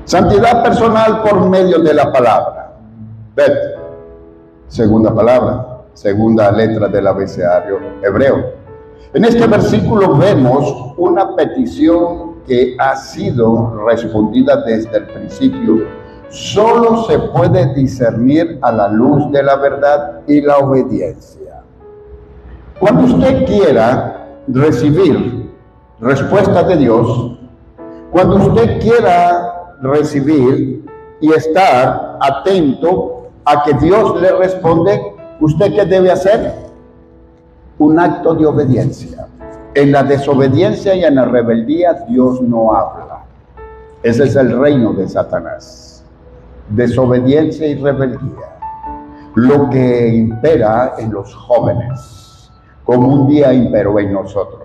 Santidad personal por medio de la palabra. Ved, segunda palabra, segunda letra del abecedario hebreo. En este versículo vemos una petición que ha sido respondida desde el principio. Solo se puede discernir a la luz de la verdad y la obediencia. Cuando usted quiera recibir respuesta de Dios, cuando usted quiera recibir y estar atento a que Dios le responde, ¿usted qué debe hacer? Un acto de obediencia. En la desobediencia y en la rebeldía Dios no habla. Ese es el reino de Satanás. Desobediencia y rebeldía. Lo que impera en los jóvenes, como un día imperó en nosotros.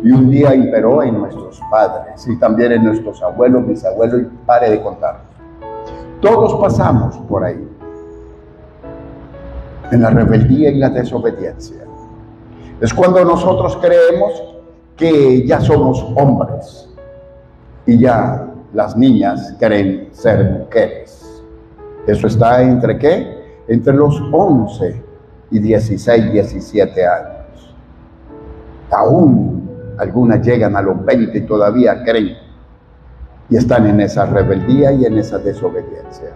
Y un día imperó en nuestros padres y también en nuestros abuelos, bisabuelos, y pare de contar. Todos pasamos por ahí, en la rebeldía y la desobediencia. Es cuando nosotros creemos que ya somos hombres y ya las niñas quieren ser mujeres. Eso está entre ¿qué? Entre los 11 y 16, 17 años. Aún algunas llegan a los 20 y todavía creen y están en esa rebeldía y en esa desobediencia.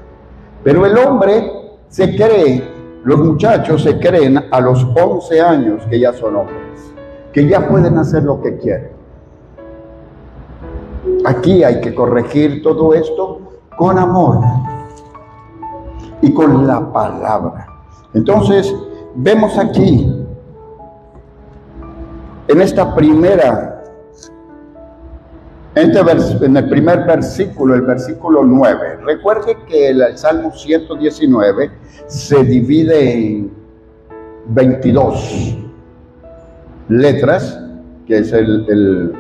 Pero el hombre se cree, los muchachos se creen a los 11 años que ya son hombres, que ya pueden hacer lo que quieren. Aquí hay que corregir todo esto con amor y con la palabra. Entonces, vemos aquí, en esta primera, en el primer versículo, el versículo 9. Recuerde que el Salmo 119 se divide en 22 letras, que es el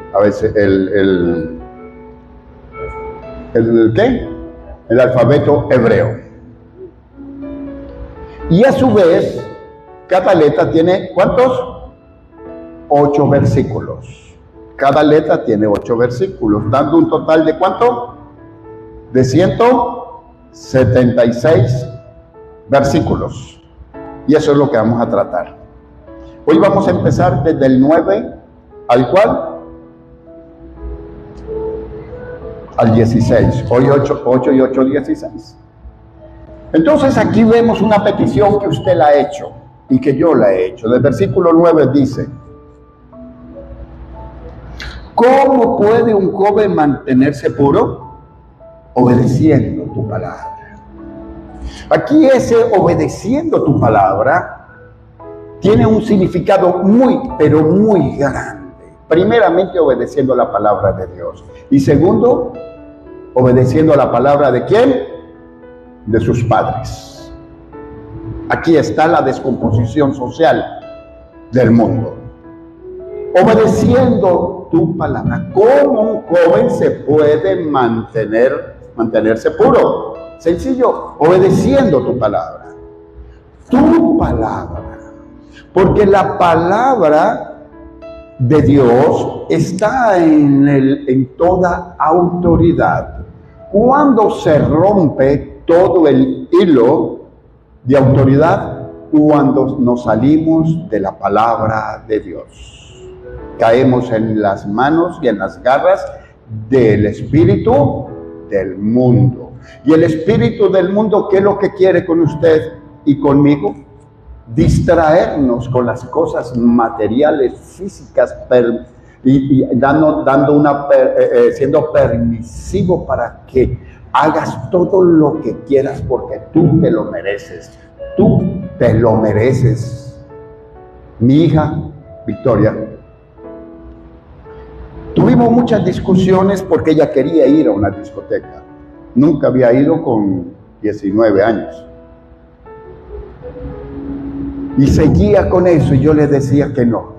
alfabeto hebreo. Y a su vez, cada letra tiene, ¿cuántos? 8 versículos. Cada letra tiene 8 versículos, dando un total de ¿cuánto? De 176 versículos. Y eso es lo que vamos a tratar. Hoy vamos a empezar desde el 9 al ¿cuál? Al 16. Hoy 8 y 8, 16. Entonces aquí vemos una petición que usted la ha hecho y que yo la he hecho. Del versículo 9 dice: ¿cómo puede un joven mantenerse puro? Obedeciendo tu palabra. Aquí ese obedeciendo tu palabra tiene un significado muy, pero muy grande. Primeramente, obedeciendo la palabra de Dios. Y segundo, obedeciendo la palabra ¿de quién? De sus padres. Aquí está la descomposición social del mundo. Obedeciendo tu palabra. ¿Cómo un joven se puede mantenerse puro? Sencillo, obedeciendo tu palabra. Tu palabra. Porque la palabra de Dios está en toda autoridad. Cuando se rompe todo el hilo de autoridad, cuando nos salimos de la palabra de Dios. Caemos en las manos y en las garras del espíritu del mundo. Y el espíritu del mundo, ¿qué es lo que quiere con usted y conmigo? Distraernos con las cosas materiales, físicas, siendo permisivo para que hagas todo lo que quieras porque tú te lo mereces. Tú te lo mereces. Mi hija, Victoria, tuvimos muchas discusiones porque ella quería ir a una discoteca. Nunca había ido con 19 años. Y seguía con eso y yo le decía que no.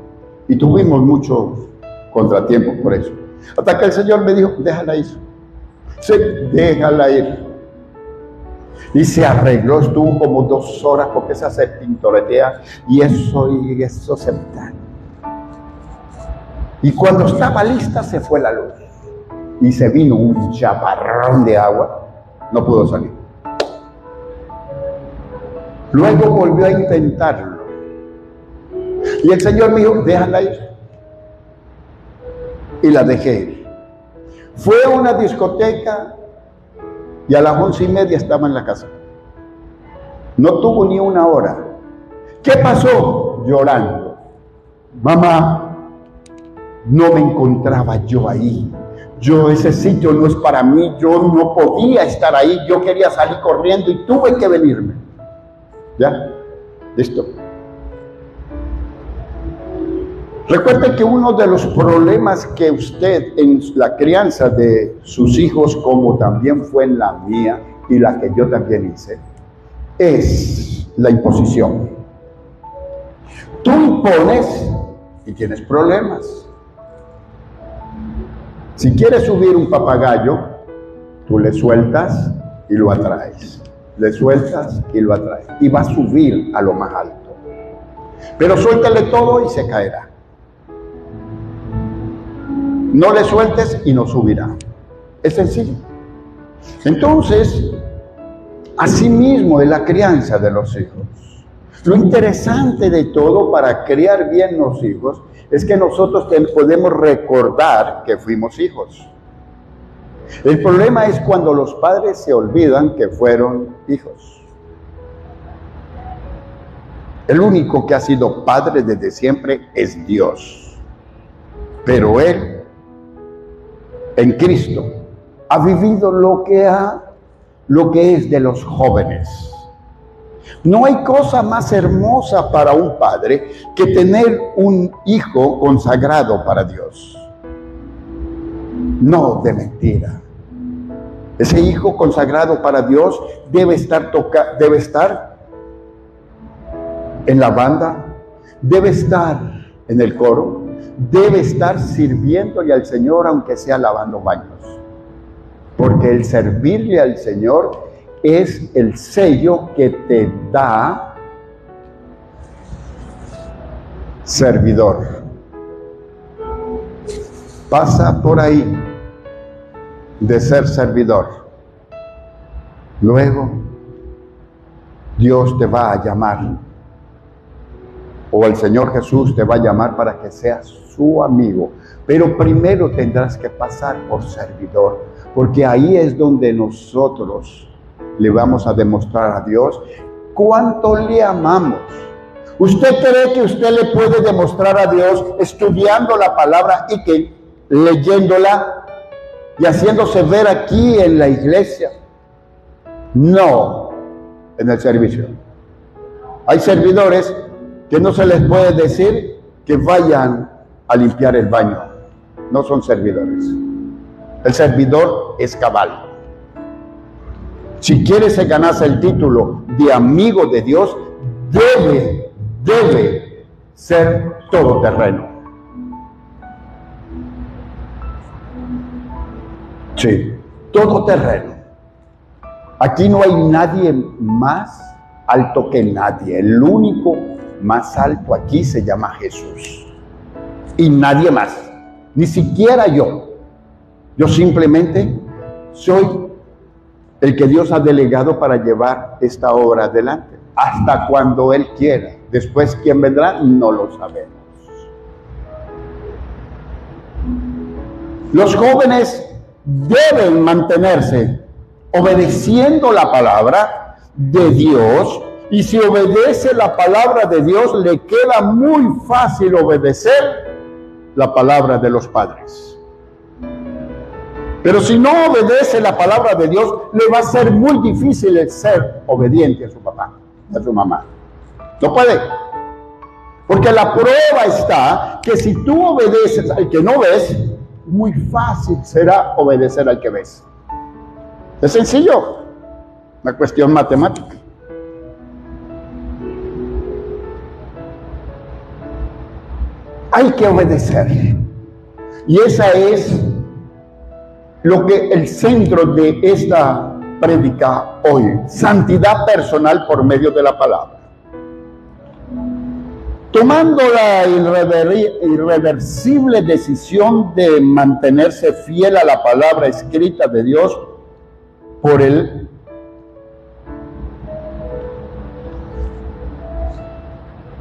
Y tuvimos muchos contratiempos por eso. Hasta que el Señor me dijo, déjala ir. Sí, déjala ir. Y se arregló, estuvo como 2 horas porque esa se pintoretea y eso se da. Y cuando estaba lista se fue la luz. y se vino un chaparrón de agua, no pudo salir. Luego volvió a intentarlo. Y el Señor me dijo, déjala ir. Y la dejé ir. Fue a una discoteca y a las 11:30 estaba en la casa. No tuvo ni una hora. ¿Qué pasó? Llorando. Mamá, no me encontraba yo ahí. Ese sitio no es para mí. Yo no podía estar ahí. Yo quería salir corriendo y tuve que venirme. ¿Ya? Listo. Recuerde que uno de los problemas que usted en la crianza de sus hijos, como también fue en la mía y la que yo también hice, es la imposición. Tú impones y tienes problemas. Si quieres subir un papagayo, tú le sueltas y lo atraes. Le sueltas y lo atraes. Y va a subir a lo más alto. Pero suéltale todo y se caerá. No le sueltes y no subirá. Es sencillo. Entonces, así mismo es la crianza de los hijos. Lo interesante de todo para criar bien los hijos es que nosotros podemos recordar que fuimos hijos. El problema es cuando los padres se olvidan que fueron hijos. El único que ha sido padre desde siempre es Dios. Pero Él, en Cristo, ha vivido lo que es de los jóvenes. No hay cosa más hermosa para un padre que tener un hijo consagrado para Dios. No de mentira. Ese hijo consagrado para Dios debe estar en la banda, debe estar en el coro, debe estar sirviéndole al Señor aunque sea lavando baños. Porque el servirle al Señor es el sello que te da servidor. Pasa por ahí de ser servidor. Luego, Dios te va a llamar, o el Señor Jesús te va a llamar para que seas su amigo. Pero primero tendrás que pasar por servidor, porque ahí es donde nosotros le vamos a demostrar a Dios cuánto le amamos. ¿Usted cree que usted le puede demostrar a Dios estudiando la palabra y que leyéndola y haciéndose ver aquí en la iglesia? No, en el servicio. Hay servidores que no se les puede decir que vayan a limpiar el baño. No son servidores. El servidor es cabal. Si quieres ganarse el título de amigo de Dios, debe ser todoterreno. Sí, todoterreno. Aquí no hay nadie más alto que nadie. El único más alto aquí se llama Jesús. Y nadie más. Ni siquiera yo. Yo simplemente soy el que Dios ha delegado para llevar esta obra adelante. Hasta cuando Él quiera. Después, ¿quién vendrá? No lo sabemos. Los jóvenes deben mantenerse obedeciendo la palabra de Dios, y si obedece la palabra de Dios, le queda muy fácil obedecer la palabra de los padres. Pero si no obedece la palabra de Dios, le va a ser muy difícil el ser obediente a su papá, a su mamá. No puede. Porque la prueba está que si tú obedeces al que no ves, muy fácil será obedecer al que ves. Es sencillo, una cuestión matemática. Hay que obedecer. Y esa es lo que el centro de esta prédica hoy. Santidad personal por medio de la palabra. tomando la irreversible decisión de mantenerse fiel a la palabra escrita de Dios por el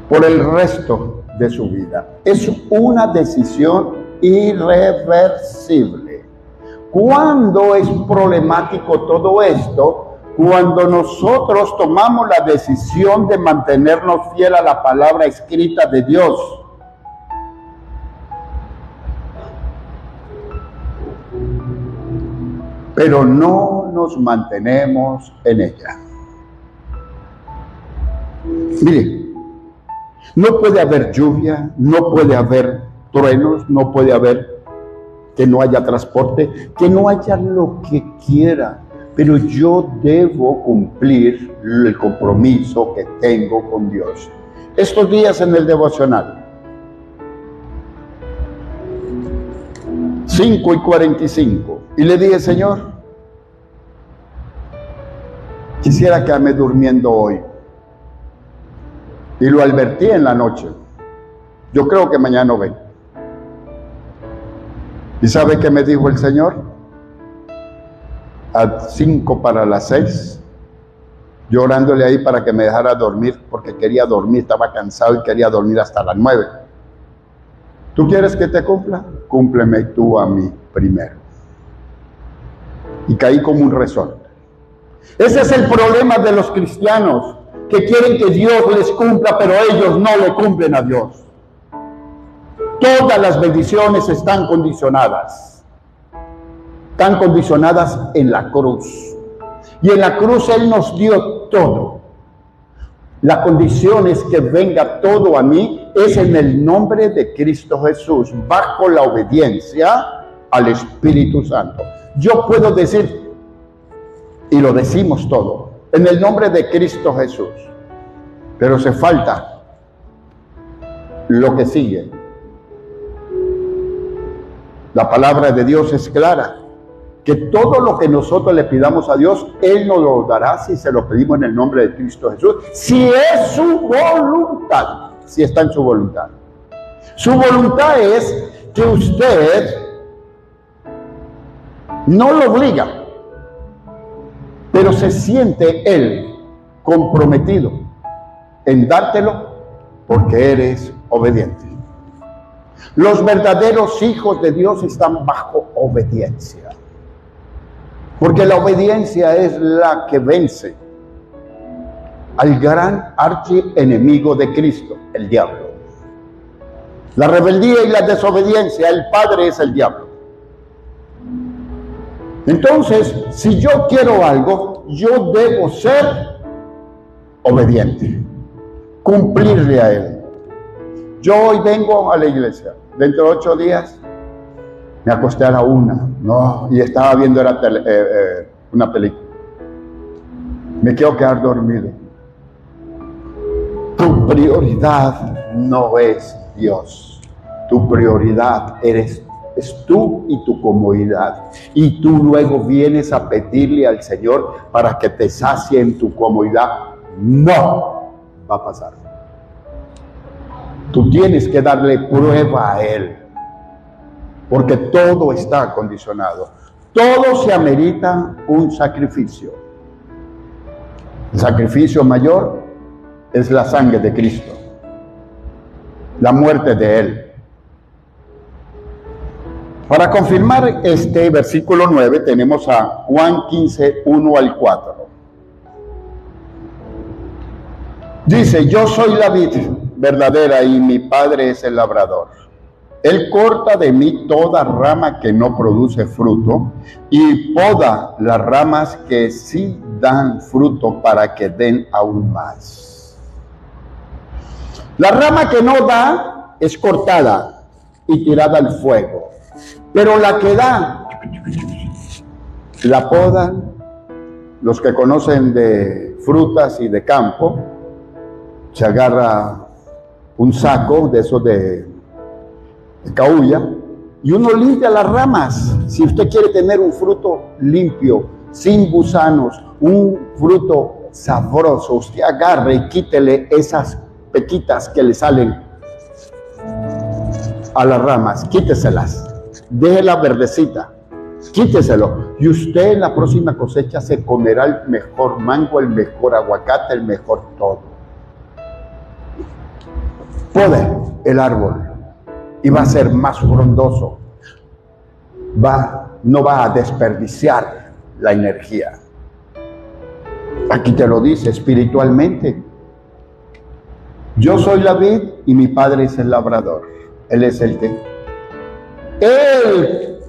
resto de su vida. Es una decisión irreversible. ¿Cuándo es problemático todo esto? Cuando nosotros tomamos la decisión de mantenernos fiel a la palabra escrita de Dios. Pero no nos mantenemos en ella. Mire, no puede haber lluvia, no puede haber truenos, no puede haber que no haya transporte, que no haya lo que quiera. Pero yo debo cumplir el compromiso que tengo con Dios. Estos días en el devocional, 5:45, y le dije, Señor, quisiera quedarme durmiendo hoy. Y lo advertí en la noche. Yo creo que mañana no ven. ¿Y sabe qué me dijo el Señor? A 5 para las 6, llorándole ahí para que me dejara dormir, porque quería dormir, estaba cansado y quería dormir hasta las 9. ¿Tú quieres que te cumpla? Cúmpleme tú a mí primero. Y caí como un resorte. Ese es el problema de los cristianos, que quieren que Dios les cumpla, pero ellos no le cumplen a Dios. Todas las bendiciones están condicionadas. Están condicionadas en la cruz. Y en la cruz Él nos dio todo. La condición es que venga todo a mí, es en el nombre de Cristo Jesús, bajo la obediencia al Espíritu Santo. Yo puedo decir, y lo decimos todo, en el nombre de Cristo Jesús. Pero se falta lo que sigue. La palabra de Dios es clara, que todo lo que nosotros le pidamos a Dios, Él nos lo dará si se lo pedimos en el nombre de Cristo Jesús, si es su voluntad, si está en su voluntad. Su voluntad es que usted no lo obliga, pero se siente Él comprometido en dártelo porque eres obediente. Los verdaderos hijos de Dios están bajo obediencia. Porque la obediencia es la que vence al gran archienemigo de Cristo, el diablo. La rebeldía y la desobediencia, el padre es el diablo. Entonces, si yo quiero algo, yo debo ser obediente, cumplirle a Él. Yo hoy vengo a la iglesia, dentro de 8 días me acosté a la 1, y estaba viendo una película. Me quiero quedar dormido. Tu prioridad no es Dios. Tu prioridad es tú y tu comodidad. Y tú luego vienes a pedirle al Señor para que te sacie en tu comodidad. No va a pasar. Tú tienes que darle prueba a Él. Porque todo está condicionado. Todo se amerita un sacrificio. El sacrificio mayor es la sangre de Cristo. La muerte de Él. Para confirmar este versículo 9 tenemos a Juan 15, 1 al 4. Dice, yo soy la vid verdadera y mi Padre es el labrador. Él corta de mí toda rama que no produce fruto y poda las ramas que sí dan fruto para que den aún más. La rama que no da es cortada y tirada al fuego, pero la que da, la podan. Los que conocen de frutas y de campo, se agarra un saco de esos de caulla y uno limpia las ramas. Si usted quiere tener un fruto limpio, sin gusanos, un fruto sabroso, usted agarre y quítele esas pequitas que le salen a las ramas, quíteselas, déjela verdecita, quíteselo, y usted en la próxima cosecha se comerá el mejor mango, el mejor aguacate, el mejor todo. Pode el árbol y va a ser más frondoso, no va a desperdiciar la energía. Aquí te lo dice espiritualmente. Yo soy la vid y mi Padre es el labrador. Él es el que... Él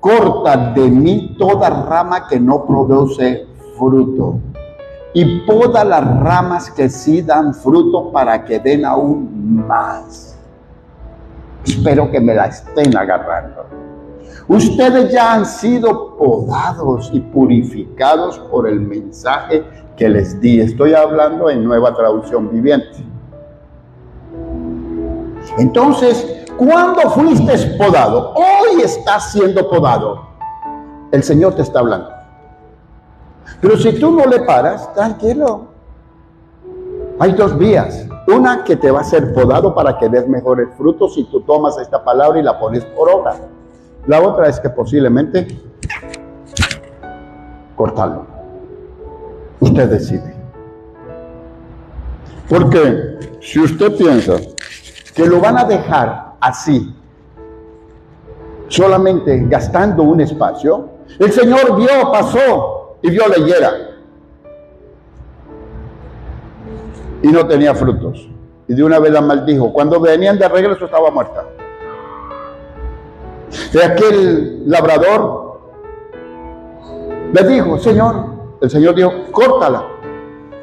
corta de mí toda rama que no produce fruto y poda las ramas que sí dan fruto para que den aún más. Espero que me la estén agarrando. Ustedes ya han sido podados y purificados por el mensaje que les di. Estoy hablando en Nueva Traducción Viviente. Entonces, ¿cuándo fuiste podado? Hoy estás siendo podado. El Señor te está hablando. Pero si tú no le paras, tranquilo. Hay dos vías. Una que te va a ser podado para que des mejores frutos si tú tomas esta palabra y la pones por obra. La otra es que posiblemente cortarlo. Usted decide. Porque si usted piensa que lo van a dejar así, solamente gastando un espacio, el Señor vio, pasó y vio la higuera y no tenía frutos. Y de una vez la maldijo. Cuando venían de regreso estaba muerta. Y aquel labrador le dijo, el Señor dijo, córtala,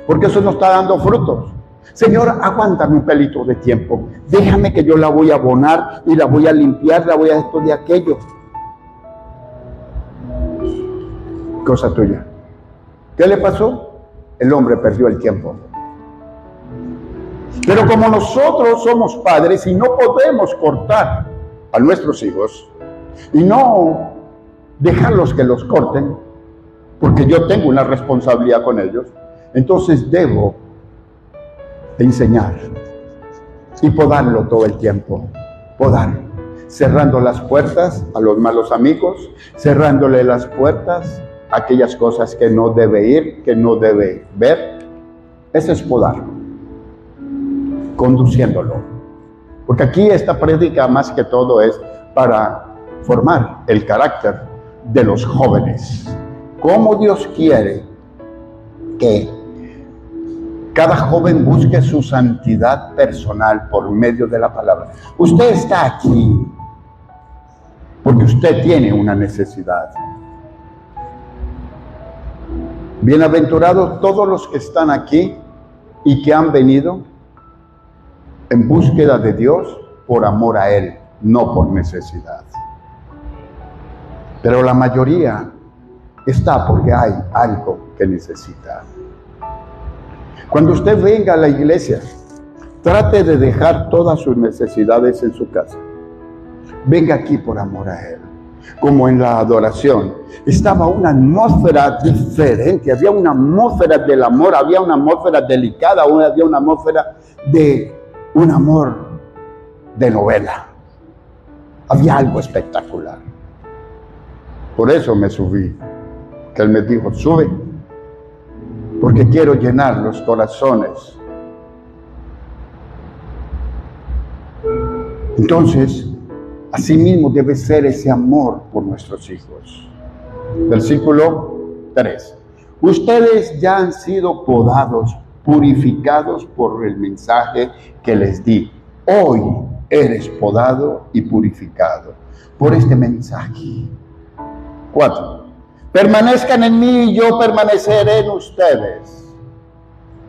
porque eso no está dando frutos. Señor, aguántame un pelito de tiempo, déjame que yo la voy a abonar y la voy a limpiar, la voy a esto de aquello. Cosa tuya. ¿Qué le pasó? El hombre perdió el tiempo. Pero como nosotros somos padres y no podemos cortar a nuestros hijos y no dejarlos que los corten, porque yo tengo una responsabilidad con ellos, entonces debo enseñar y podarlo todo el tiempo, podar, cerrando las puertas a los malos amigos, cerrándole las puertas a aquellas cosas que no debe ir, que no debe ver. Eso es podar, conduciéndolo, porque aquí esta prédica más que todo es para formar el carácter de los jóvenes, cómo Dios quiere que cada joven busque su santidad personal por medio de la palabra. Usted está aquí porque usted tiene una necesidad. Bienaventurados todos los que están aquí y que han venido en búsqueda de Dios por amor a Él, no por necesidad. Pero la mayoría está porque hay algo que necesita. Cuando usted venga a la iglesia, trate de dejar todas sus necesidades en su casa. Venga aquí por amor a Él. Como en la adoración, estaba una atmósfera diferente, había una atmósfera del amor, había una atmósfera delicada, había una atmósfera de un amor de novela. Había algo espectacular. Por eso me subí, que Él me dijo, sube, porque quiero llenar los corazones. Entonces, así mismo debe ser ese amor por nuestros hijos. Versículo 3. Ustedes ya han sido podados, purificados por el mensaje que les di. Hoy eres podado y purificado por este mensaje. 4. Permanezcan en mí y yo permaneceré en ustedes.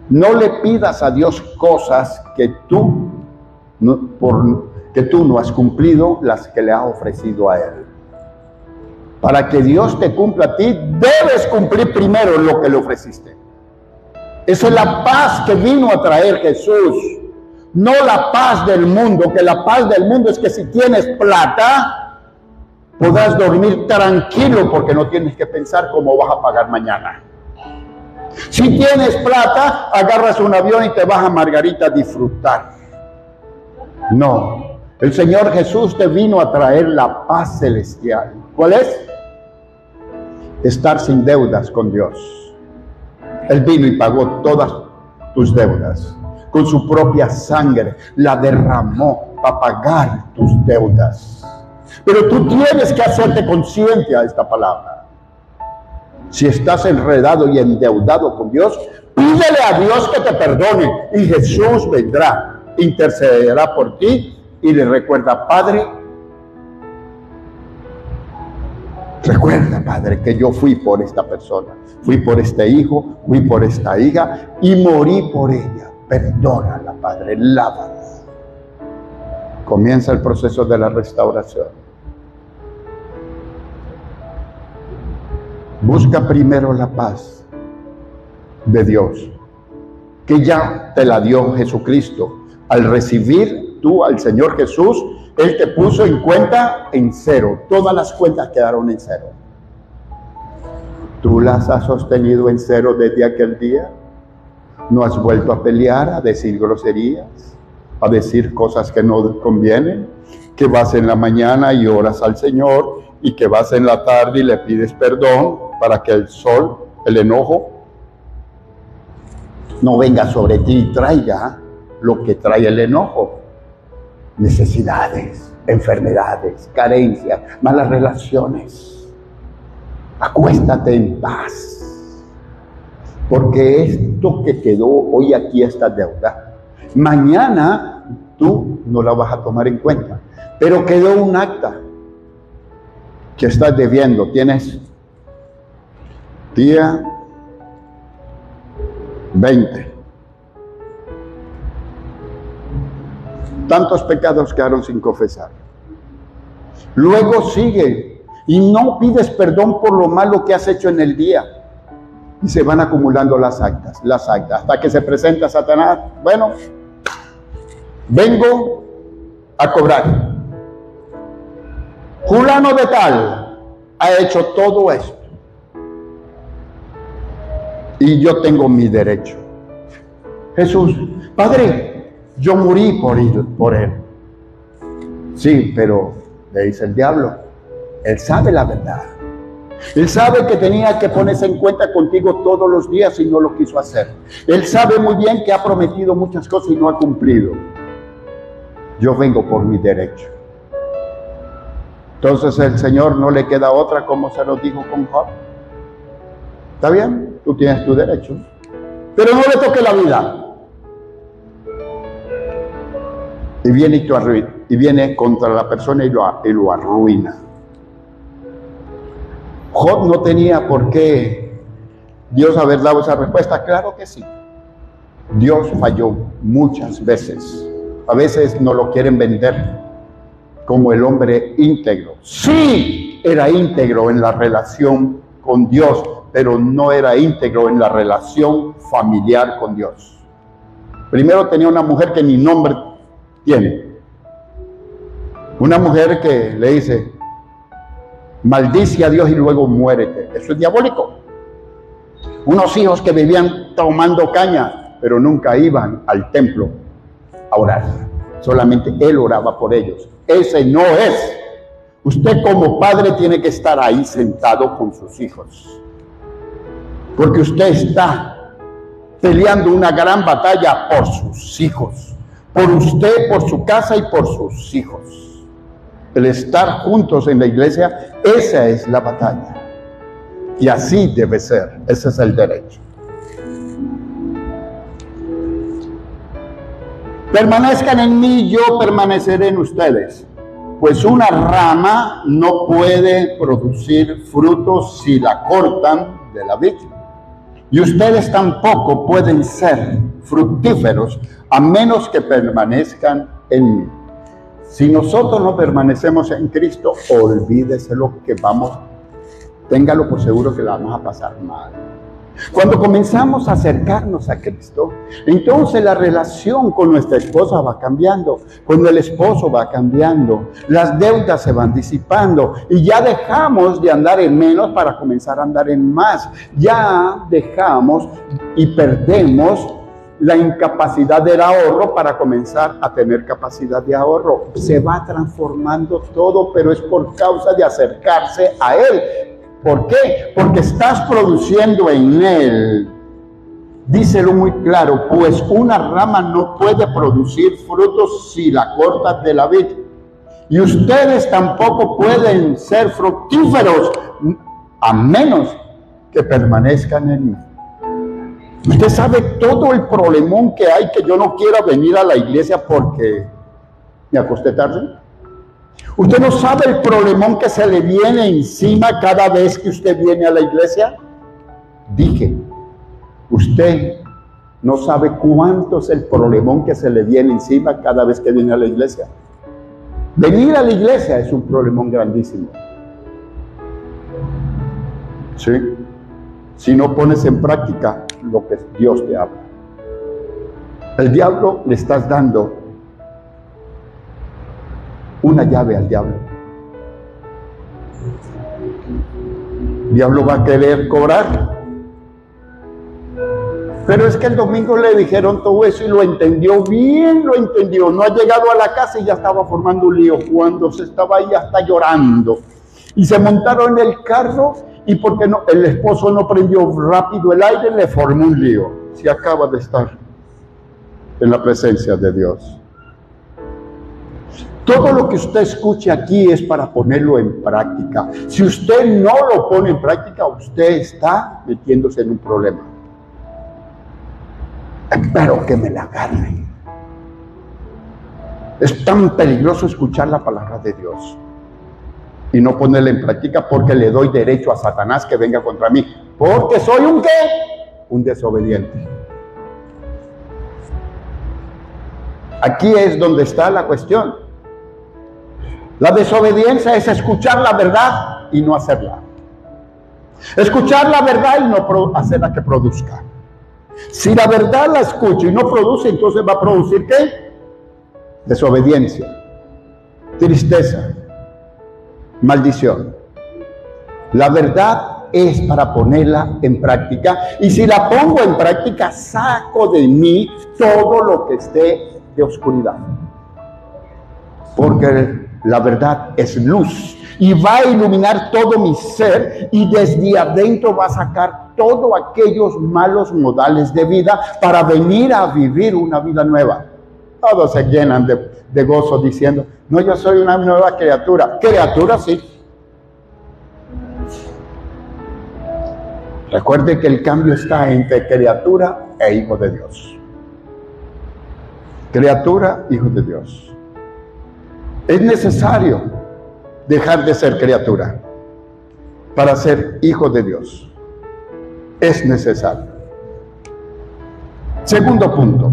No le pidas a Dios cosas que tú no has cumplido, las que le has ofrecido a Él. Para que Dios te cumpla a ti, debes cumplir primero lo que le ofreciste. Esa es la paz que vino a traer Jesús. No la paz del mundo, que la paz del mundo es que si tienes plata, podrás dormir tranquilo porque no tienes que pensar cómo vas a pagar mañana. Si tienes plata, agarras un avión y te vas a Margarita a disfrutar. No, el Señor Jesús te vino a traer la paz celestial. ¿Cuál es? Estar sin deudas con Dios. Él vino y pagó todas tus deudas. Con su propia sangre la derramó para pagar tus deudas. Pero tú tienes que hacerte consciente a esta palabra. Si estás enredado y endeudado con Dios, pídele a Dios que te perdone y Jesús vendrá, intercederá por ti y le recuerda: Padre, recuerda, Padre, que yo fui por esta persona, fui por este hijo, fui por esta hija y morí por ella. Perdónala, Padre, lávala. Comienza el proceso de la restauración. Busca primero la paz de Dios, que ya te la dio Jesucristo. Al recibir tú al Señor Jesús, Él te puso en cuenta en cero. Todas las cuentas quedaron en cero. ¿Tú las has sostenido en cero desde aquel día? ¿No has vuelto a pelear, a decir groserías, a decir cosas que no convienen? Que vas en la mañana y oras al Señor, y que vas en la tarde y le pides perdón para que el sol, el enojo, no venga sobre ti y traiga lo que trae el enojo: necesidades, enfermedades, carencias, malas relaciones. Acuéstate en paz, porque esto que quedó hoy aquí, esta deuda, mañana tú no la vas a tomar en cuenta, pero quedó un acta que estás debiendo. Tienes día 20. Tantos pecados quedaron sin confesar. Luego sigue y no pides perdón por lo malo que has hecho en el día. Y se van acumulando las actas, hasta que se presenta Satanás. Bueno, vengo a cobrar. Fulano de tal ha hecho todo esto. Y yo tengo mi derecho. Jesús: Padre, yo morí por él. Sí, pero le dice el diablo, él sabe la verdad. Él sabe que tenía que ponerse en cuenta contigo todos los días y no lo quiso hacer. Él sabe muy bien que ha prometido muchas cosas y no ha cumplido. Yo vengo por mi derecho. Entonces el Señor no le queda otra, como se lo dijo con Job. ¿Está bien? Tú tienes tu derecho, pero no le toque la vida. Y viene contra la persona y lo arruina. Job no tenía por qué Dios haber dado esa respuesta. Claro que sí. Dios falló muchas veces. A veces no lo quieren vender como el hombre íntegro. Sí, era íntegro en la relación con Dios, pero no era íntegro en la relación familiar con Dios. Primero tenía una mujer que ni nombre tiene. Una mujer que le dice: maldice a Dios y luego muérete. Eso es diabólico. Unos hijos que vivían tomando caña, pero nunca iban al templo a orar. Solamente él oraba por ellos. Ese no es. Usted como padre tiene que estar ahí sentado con sus hijos, porque usted está peleando una gran batalla por sus hijos, por usted, por su casa y por sus hijos. El estar juntos en la iglesia, esa es la batalla. Y así debe ser, ese es el derecho. Permanezcan en mí, yo permaneceré en ustedes. Pues una rama no puede producir frutos si la cortan de la vid. Y ustedes tampoco pueden ser fructíferos a menos que permanezcan en mí. Si nosotros no permanecemos en Cristo, olvídese lo que vamos, téngalo por seguro que la vamos a pasar mal. Cuando comenzamos a acercarnos a Cristo, entonces la relación con nuestra esposa va cambiando, con el esposo va cambiando, las deudas se van disipando y ya dejamos de andar en menos para comenzar a andar en más. Ya dejamos y perdemos la incapacidad del ahorro para comenzar a tener capacidad de ahorro. Se va transformando todo, pero es por causa de acercarse a Él. ¿Por qué? Porque estás produciendo en Él. Díselo muy claro, pues una rama no puede producir frutos si la cortas de la vid. Y ustedes tampoco pueden ser fructíferos a menos que permanezcan en mí. Usted sabe todo el problemón que hay, que yo no quiera venir a la iglesia porque me acosté tarde. ¿Usted no sabe el problemón que se le viene encima cada vez que usted viene a la iglesia? Dije, usted no sabe cuánto es el problemón que se le viene encima cada vez que viene a la iglesia. Venir a la iglesia es un problemón grandísimo. ¿Sí? Si no pones en práctica lo que Dios te habla. El diablo le estás dando una llave al diablo. El diablo va a querer cobrar. Pero es que el domingo le dijeron todo eso y lo entendió bien, lo entendió. No ha llegado a la casa y ya estaba formando un lío. Cuando se estaba ahí hasta llorando. Y se montaron en el carro y porque no, el esposo no prendió rápido el aire, le formó un lío. Se acaba de estar en la presencia de Dios. Todo lo que usted escuche aquí es para ponerlo en práctica. Si usted no lo pone en práctica, usted está metiéndose en un problema. Espero que me la agarren. Es tan peligroso escuchar la palabra de Dios y no ponerla en práctica porque le doy derecho a Satanás que venga contra mí. Porque soy un ¿qué? Un desobediente. Aquí es donde está la cuestión. La desobediencia es escuchar la verdad y no hacerla. Escuchar la verdad y no hacerla que produzca. Si la verdad la escucho y no produce, entonces va a producir ¿qué? Desobediencia, tristeza, maldición. La verdad es para ponerla en práctica, y si la pongo en práctica, saco de mí todo lo que esté de oscuridad. Porque la verdad es luz y va a iluminar todo mi ser, y desde adentro va a sacar todos aquellos malos modales de vida para venir a vivir una vida nueva. Todos se llenan de gozo diciendo, no, yo soy una nueva criatura. Criatura sí. Recuerde que el cambio está entre criatura e hijo de Dios. Criatura, hijo de Dios. Es necesario dejar de ser criatura para ser hijo de Dios. Es necesario. Segundo punto.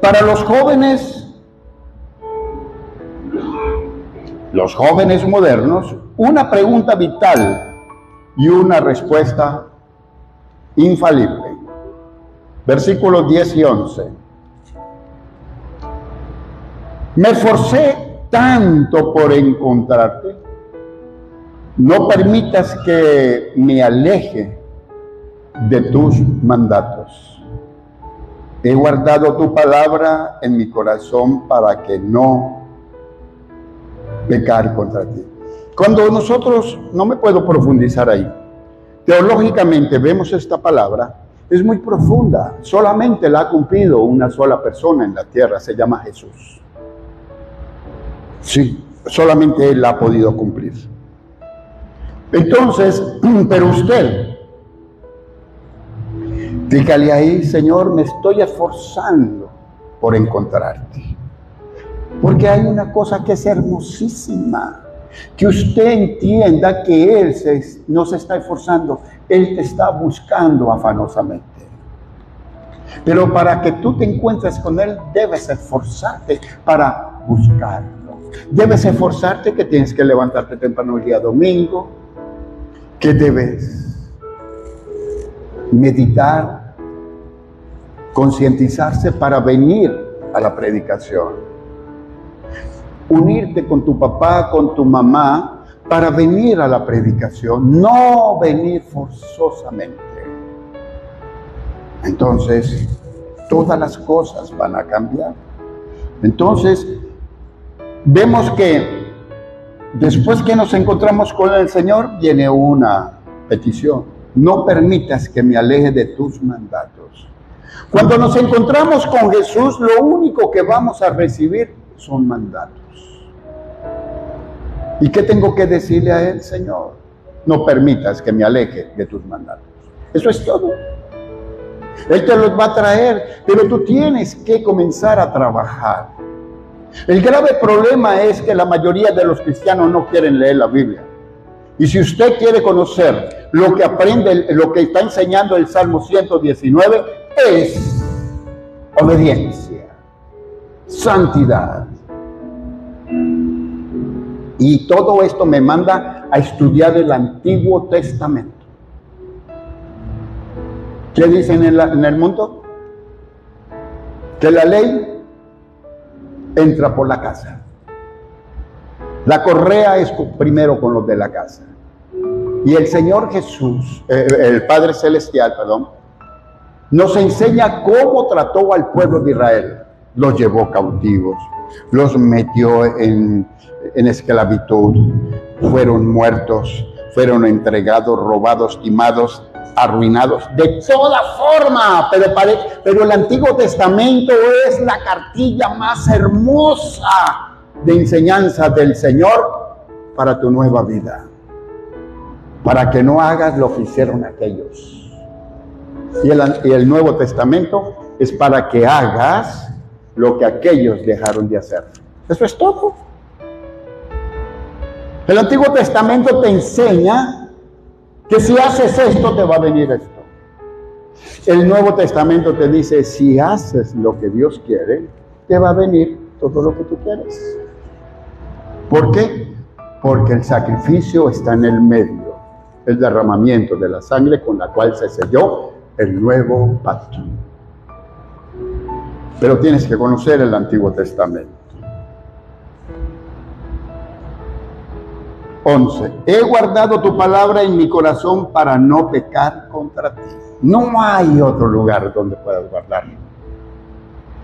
Para los jóvenes modernos, una pregunta vital y una respuesta infalible. Versículos 10 y 11. Me esforcé tanto por encontrarte, no permitas que me aleje de tus mandatos. He guardado tu palabra en mi corazón para que no pecar contra ti. Cuando nosotros, no me puedo profundizar ahí, teológicamente vemos esta palabra, es muy profunda, solamente la ha cumplido una sola persona en la tierra, se llama Jesús. Sí, solamente Él la ha podido cumplir. Entonces, pero usted, dígale ahí, Señor, me estoy esforzando por encontrarte. Porque hay una cosa que es hermosísima, que usted entienda que Él no se está esforzando, Él te está buscando afanosamente. Pero para que tú te encuentres con Él, debes esforzarte para buscarlo. Debes esforzarte que tienes que levantarte temprano el día domingo, que debes meditar, concientizarse para venir a la predicación. Unirte con tu papá, con tu mamá, para venir a la predicación, no venir forzosamente. Entonces, todas las cosas van a cambiar. Entonces, vemos que después que nos encontramos con el Señor, viene una petición: no permitas que me aleje de tus mandatos. Cuando nos encontramos con Jesús, lo único que vamos a recibir son mandatos. ¿Y qué tengo que decirle a Él? Señor, no permitas que me aleje de tus mandatos. Eso es todo. Él te los va a traer, pero tú tienes que comenzar a trabajar. El grave problema es que la mayoría de los cristianos no quieren leer la Biblia. Y si usted quiere conocer lo que aprende, lo que está enseñando el Salmo 119, es obediencia, santidad. Y todo esto me manda a estudiar el Antiguo Testamento. ¿Qué dicen en el mundo? Que la ley entra por la casa. La correa es primero con los de la casa. Y el Señor Jesús, el Padre Celestial, nos enseña cómo trató al pueblo de Israel. Los llevó cautivos, los metió en esclavitud, fueron muertos, fueron entregados, robados, timados, arruinados, de toda forma. Pero el Antiguo Testamento es la cartilla más hermosa de enseñanza del Señor para tu nueva vida, para que no hagas lo que hicieron aquellos. Y el Nuevo Testamento es para que hagas lo que aquellos dejaron de hacer. Eso es todo. El Antiguo Testamento te enseña que si haces esto, te va a venir esto. El Nuevo Testamento te dice, si haces lo que Dios quiere, te va a venir todo lo que tú quieres. ¿Por qué? Porque el sacrificio está en el medio, el derramamiento de la sangre con la cual se selló el nuevo pacto. Pero tienes que conocer el Antiguo Testamento. 11. He guardado tu palabra en mi corazón para no pecar contra ti. No hay otro lugar donde puedas guardar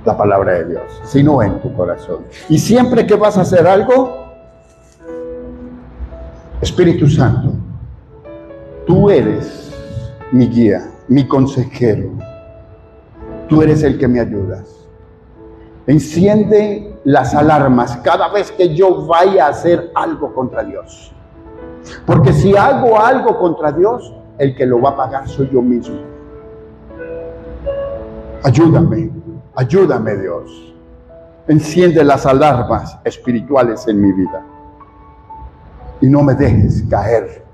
la palabra de Dios, sino en tu corazón. Y siempre que vas a hacer algo, Espíritu Santo, tú eres mi guía, mi consejero. Tú eres el que me ayudas. Enciende las alarmas cada vez que yo vaya a hacer algo contra Dios. Porque si hago algo contra Dios, el que lo va a pagar soy yo mismo. Ayúdame, ayúdame Dios. Enciende las alarmas espirituales en mi vida. Y no me dejes caer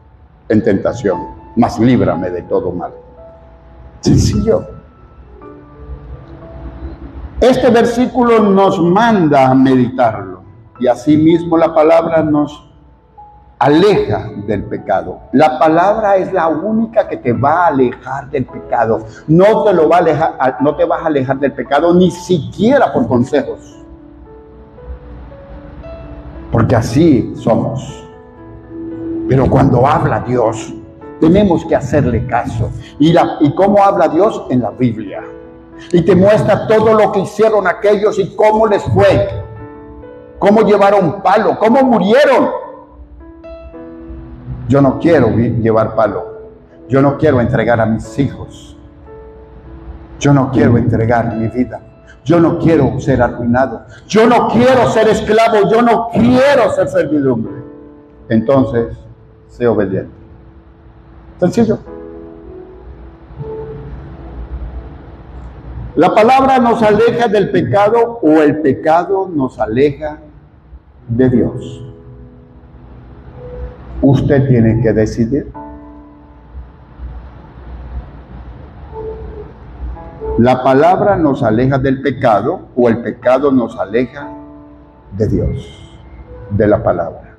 en tentación, mas líbrame de todo mal. Sencillo. Este versículo nos manda a meditarlo y asimismo la palabra nos aleja del pecado. La palabra es la única que te va a alejar del pecado. No te vas a alejar del pecado ni siquiera por consejos. Porque así somos. Pero cuando habla Dios, tenemos que hacerle caso. ¿Y cómo habla Dios? En la Biblia. Y te muestra todo lo que hicieron aquellos y cómo les fue, cómo llevaron palo, cómo murieron. Yo no quiero llevar palo, yo no quiero entregar a mis hijos, yo no quiero entregar mi vida, yo no quiero ser arruinado, yo no quiero ser esclavo, yo no quiero ser servidumbre. Entonces, sé obediente. Sencillo. La palabra nos aleja del pecado o el pecado nos aleja de Dios. Usted tiene que decidir. La palabra nos aleja del pecado o el pecado nos aleja de Dios, de la palabra.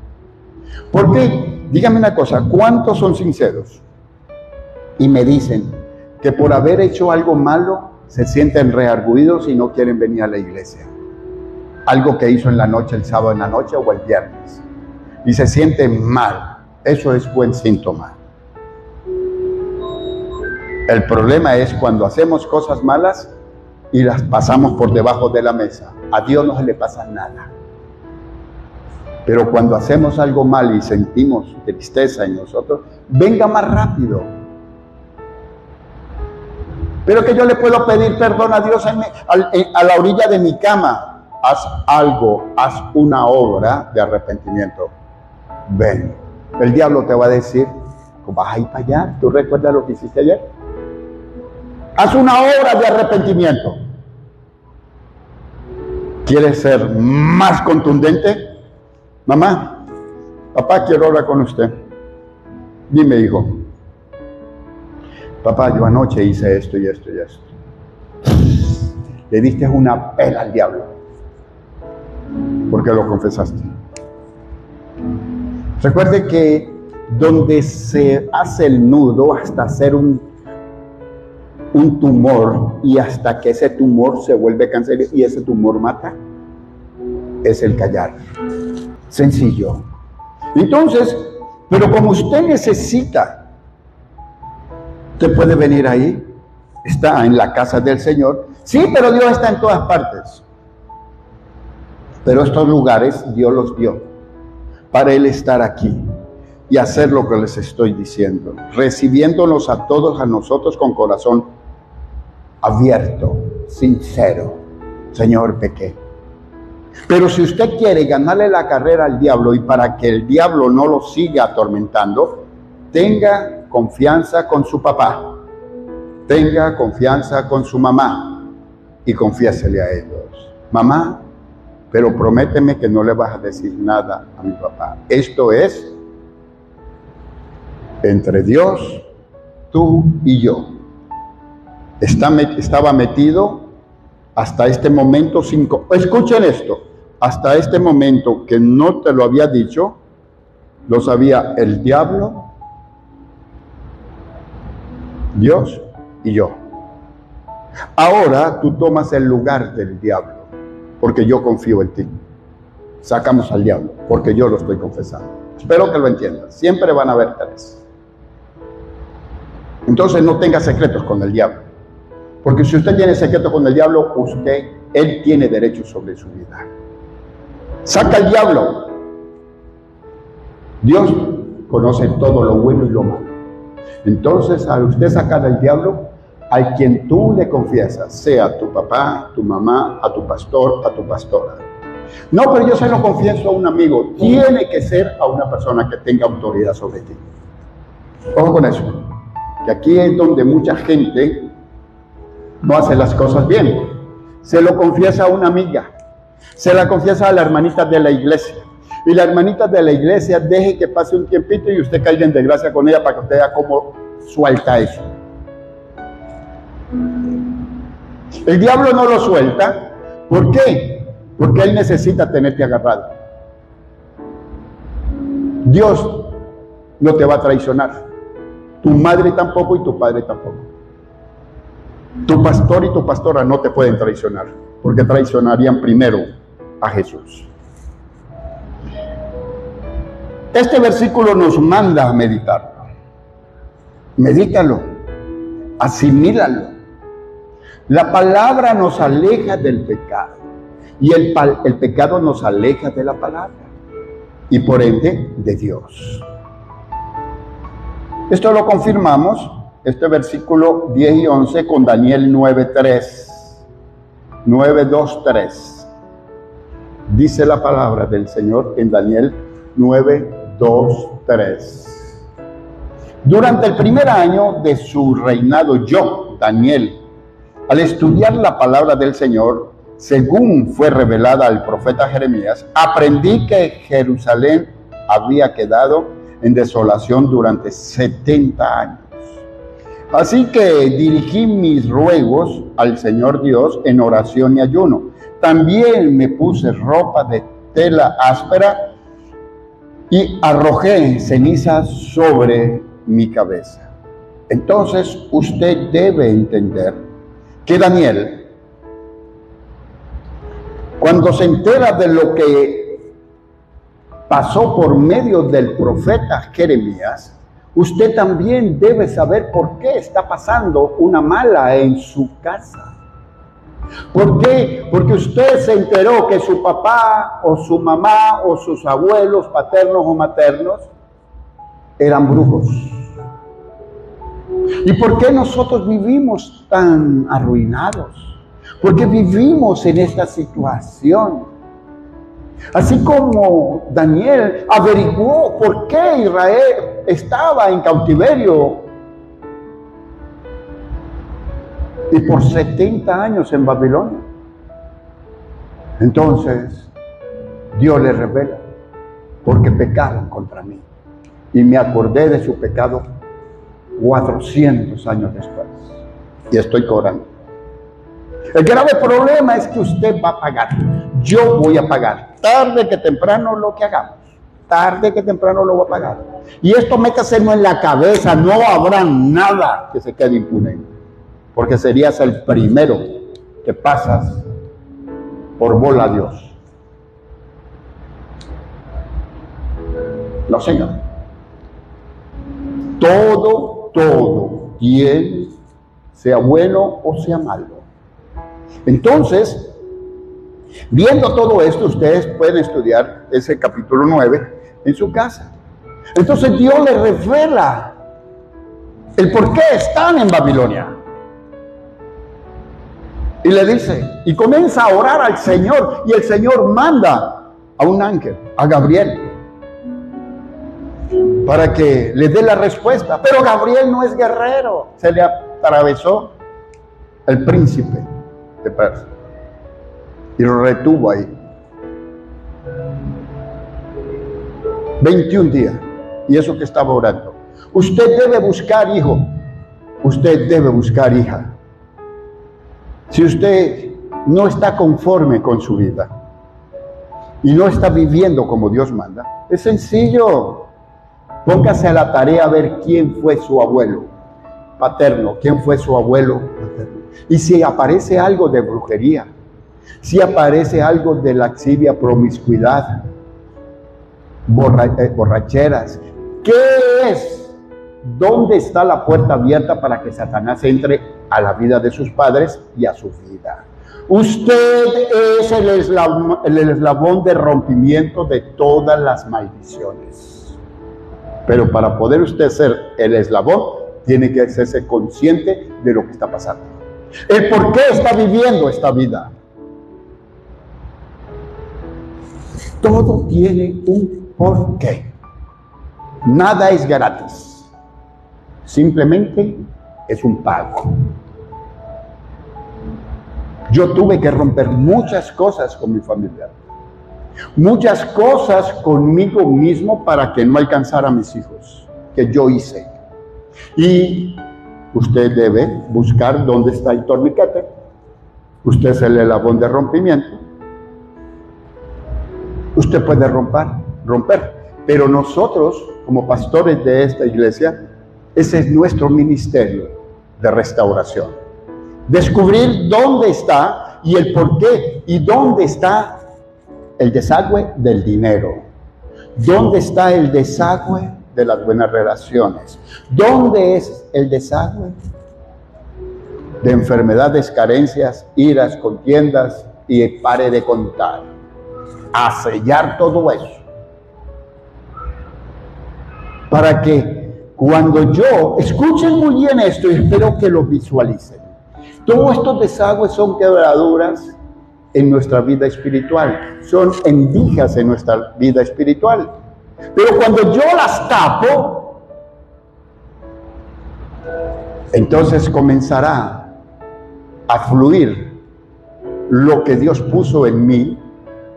Porque, dígame una cosa, ¿cuántos son sinceros? Y me dicen que por haber hecho algo malo se sienten reargüidos y no quieren venir a la iglesia. Algo que hizo en la noche, el sábado en la noche o el viernes. Y se sienten mal. Eso es buen síntoma. El problema es cuando hacemos cosas malas y las pasamos por debajo de la mesa. A Dios no se le pasa nada. Pero cuando hacemos algo mal y sentimos tristeza en nosotros, venga más rápido. Pero que yo le puedo pedir perdón a Dios a la orilla de mi cama. Haz algo, haz una obra de arrepentimiento. Ven. El diablo te va a decir, vas a ir para allá. ¿Tú recuerdas lo que hiciste ayer? Haz una obra de arrepentimiento. ¿Quieres ser más contundente? Mamá, papá, quiero hablar con usted. Dime, hijo. Papá, yo anoche hice esto y esto y esto. Le diste una pela al diablo. Porque lo confesaste. Recuerde que donde se hace el nudo hasta hacer un tumor y hasta que ese tumor se vuelve cáncer y ese tumor mata, es el callar. Sencillo. Entonces, pero como usted necesita, usted puede venir ahí, está en la casa del Señor. Sí, pero Dios está en todas partes. Pero estos lugares Dios los dio para Él estar aquí y hacer lo que les estoy diciendo, recibiéndonos a todos, a nosotros con corazón abierto, sincero. Señor, pequé. Pero si usted quiere ganarle la carrera al diablo y para que el diablo no lo siga atormentando, tenga confianza con su papá, tenga confianza con su mamá y confiésele a ellos. Mamá, pero prométeme que no le vas a decir nada a mi papá. Esto es entre Dios, tú y yo. Estaba metido hasta este momento escuchen esto, hasta este momento que no te lo había dicho, lo sabía el diablo, Dios y yo. Ahora tú tomas el lugar del diablo, porque yo confío en ti. Sacamos al diablo, porque yo lo estoy confesando. Espero que lo entiendan. Siempre van a haber tres. Entonces no tenga secretos con el diablo. Porque si usted tiene secretos con el diablo, él tiene derecho sobre su vida. Saca al diablo. Dios conoce todo lo bueno y lo malo. Entonces, al usted sacar al diablo, a quien tú le confiesas, sea tu papá, tu mamá, a tu pastor, a tu pastora. No, pero yo se lo confieso a un amigo. Tiene que ser a una persona que tenga autoridad sobre ti. Ojo con eso. Que aquí es donde mucha gente no hace las cosas bien. Se lo confiesa a una amiga, se la confiesa a la hermanita de la iglesia, y la hermanita de la iglesia deje que pase un tiempito y usted caiga en desgracia con ella para que usted vea cómo suelta eso. El diablo no lo suelta. ¿Por qué? Porque él necesita tenerte agarrado. Dios no te va a traicionar, tu madre tampoco y tu padre tampoco. Tu pastor y tu pastora no te pueden traicionar, porque traicionarían primero a Jesús. Este versículo nos manda a meditarlo. Medítalo, asimílalo. La palabra nos aleja del pecado y el pecado nos aleja de la palabra y por ende de Dios. Esto lo confirmamos, este versículo 10 y 11 con Daniel 9:3. 9:2-3. Dice la palabra del Señor en Daniel 9:2-3. Durante el primer año de su reinado, yo, Daniel, al estudiar la palabra del Señor, según fue revelada al profeta Jeremías, aprendí que Jerusalén había quedado en desolación durante 70 años. Así que dirigí mis ruegos al Señor Dios en oración y ayuno. También me puse ropa de tela áspera y arrojé cenizas sobre mi cabeza. Entonces usted debe entender que Daniel, cuando se entera de lo que pasó por medio del profeta Jeremías, usted también debe saber por qué está pasando una mala en su casa. ¿Por qué? Porque usted se enteró que su papá o su mamá o sus abuelos paternos o maternos eran brujos. ¿Y por qué nosotros vivimos tan arruinados? ¿Por qué vivimos en esta situación? Así como Daniel averiguó por qué Israel estaba en cautiverio y por 70 años en Babilonia. Entonces, Dios le revela, porque pecaron contra mí. Y me acordé de su pecado 400 años después. Y estoy cobrando. El grave problema es que usted va a pagar. Yo voy a pagar. Tarde que temprano lo que hagamos. Tarde que temprano lo voy a pagar. Y esto métaselo en la cabeza. No habrá nada que se quede impune. Porque serías el primero que pasas por bola a Dios. No, Señor. Todo bien, sea bueno o sea malo. Entonces, viendo todo esto, ustedes pueden estudiar ese capítulo 9 en su casa. Entonces Dios les revela el por qué están en Babilonia. Y le dice, y comienza a orar al Señor, y el Señor manda a un ángel, a Gabriel, para que le dé la respuesta. Pero Gabriel no es guerrero. Se le atravesó el príncipe de Persia y lo retuvo ahí 21 días. Y eso que estaba orando. Usted debe buscar hijo. Usted debe buscar hija. Si usted no está conforme con su vida y no está viviendo como Dios manda, es sencillo. Póngase a la tarea a ver quién fue su abuelo paterno, quién fue su abuelo materno. Y si aparece algo de brujería, si aparece algo de laxivia, promiscuidad, borracheras, ¿qué es? ¿Dónde está la puerta abierta para que Satanás entre a la vida de sus padres y a su vida? Usted es el eslabón de rompimiento de todas las maldiciones. Pero para poder usted ser el eslabón, tiene que hacerse consciente de lo que está pasando. El por qué está viviendo esta vida. Todo tiene un porqué. Nada es gratis. Simplemente es un pago. Yo tuve que romper muchas cosas con mi familia. Muchas cosas conmigo mismo para que no alcanzara a mis hijos, que yo hice. Y usted debe buscar dónde está el torniquete. Usted es el eslabón de rompimiento. Usted puede romper. Pero nosotros, como pastores de esta iglesia, ese es nuestro ministerio de restauración. Descubrir dónde está y el por qué y dónde está el desagüe del dinero. ¿Dónde está el desagüe de las buenas relaciones? ¿Dónde es el desagüe de enfermedades, carencias, iras, contiendas y pare de contar? A sellar todo eso. Para que cuando yo, escuchen muy bien esto y espero que lo visualicen. Todos estos desagües son quebraduras en nuestra vida espiritual, son endijas en nuestra vida espiritual. Pero cuando yo las tapo, entonces comenzará a fluir lo que Dios puso en mí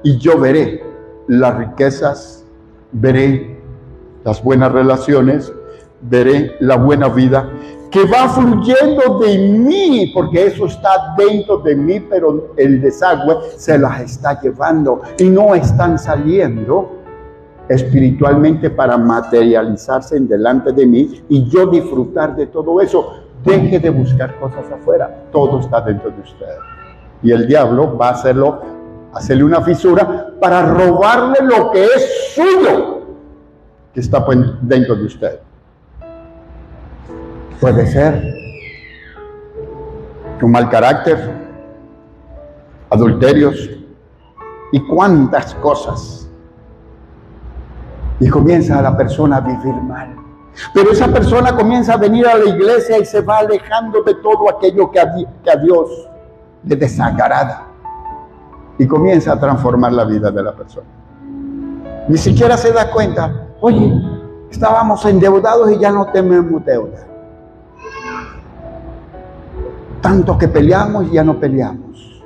y yo veré las riquezas, veré las buenas relaciones, veré la buena vida que va fluyendo de mí, porque eso está dentro de mí, pero el desagüe se las está llevando y no están saliendo espiritualmente para materializarse en delante de mí y yo disfrutar de todo eso. Deje de buscar cosas afuera, todo está dentro de usted. Y el diablo va a hacerle una fisura para robarle lo que es suyo, que está dentro de usted. Puede ser un mal carácter, adulterios y cuántas cosas. Y comienza la persona a vivir mal. Pero esa persona comienza a venir a la iglesia y se va alejando de todo aquello que a Dios le desagrada. Y comienza a transformar la vida de la persona. Ni siquiera se da cuenta. Oye, estábamos endeudados y ya no tenemos deuda. Tanto que peleamos y ya no peleamos.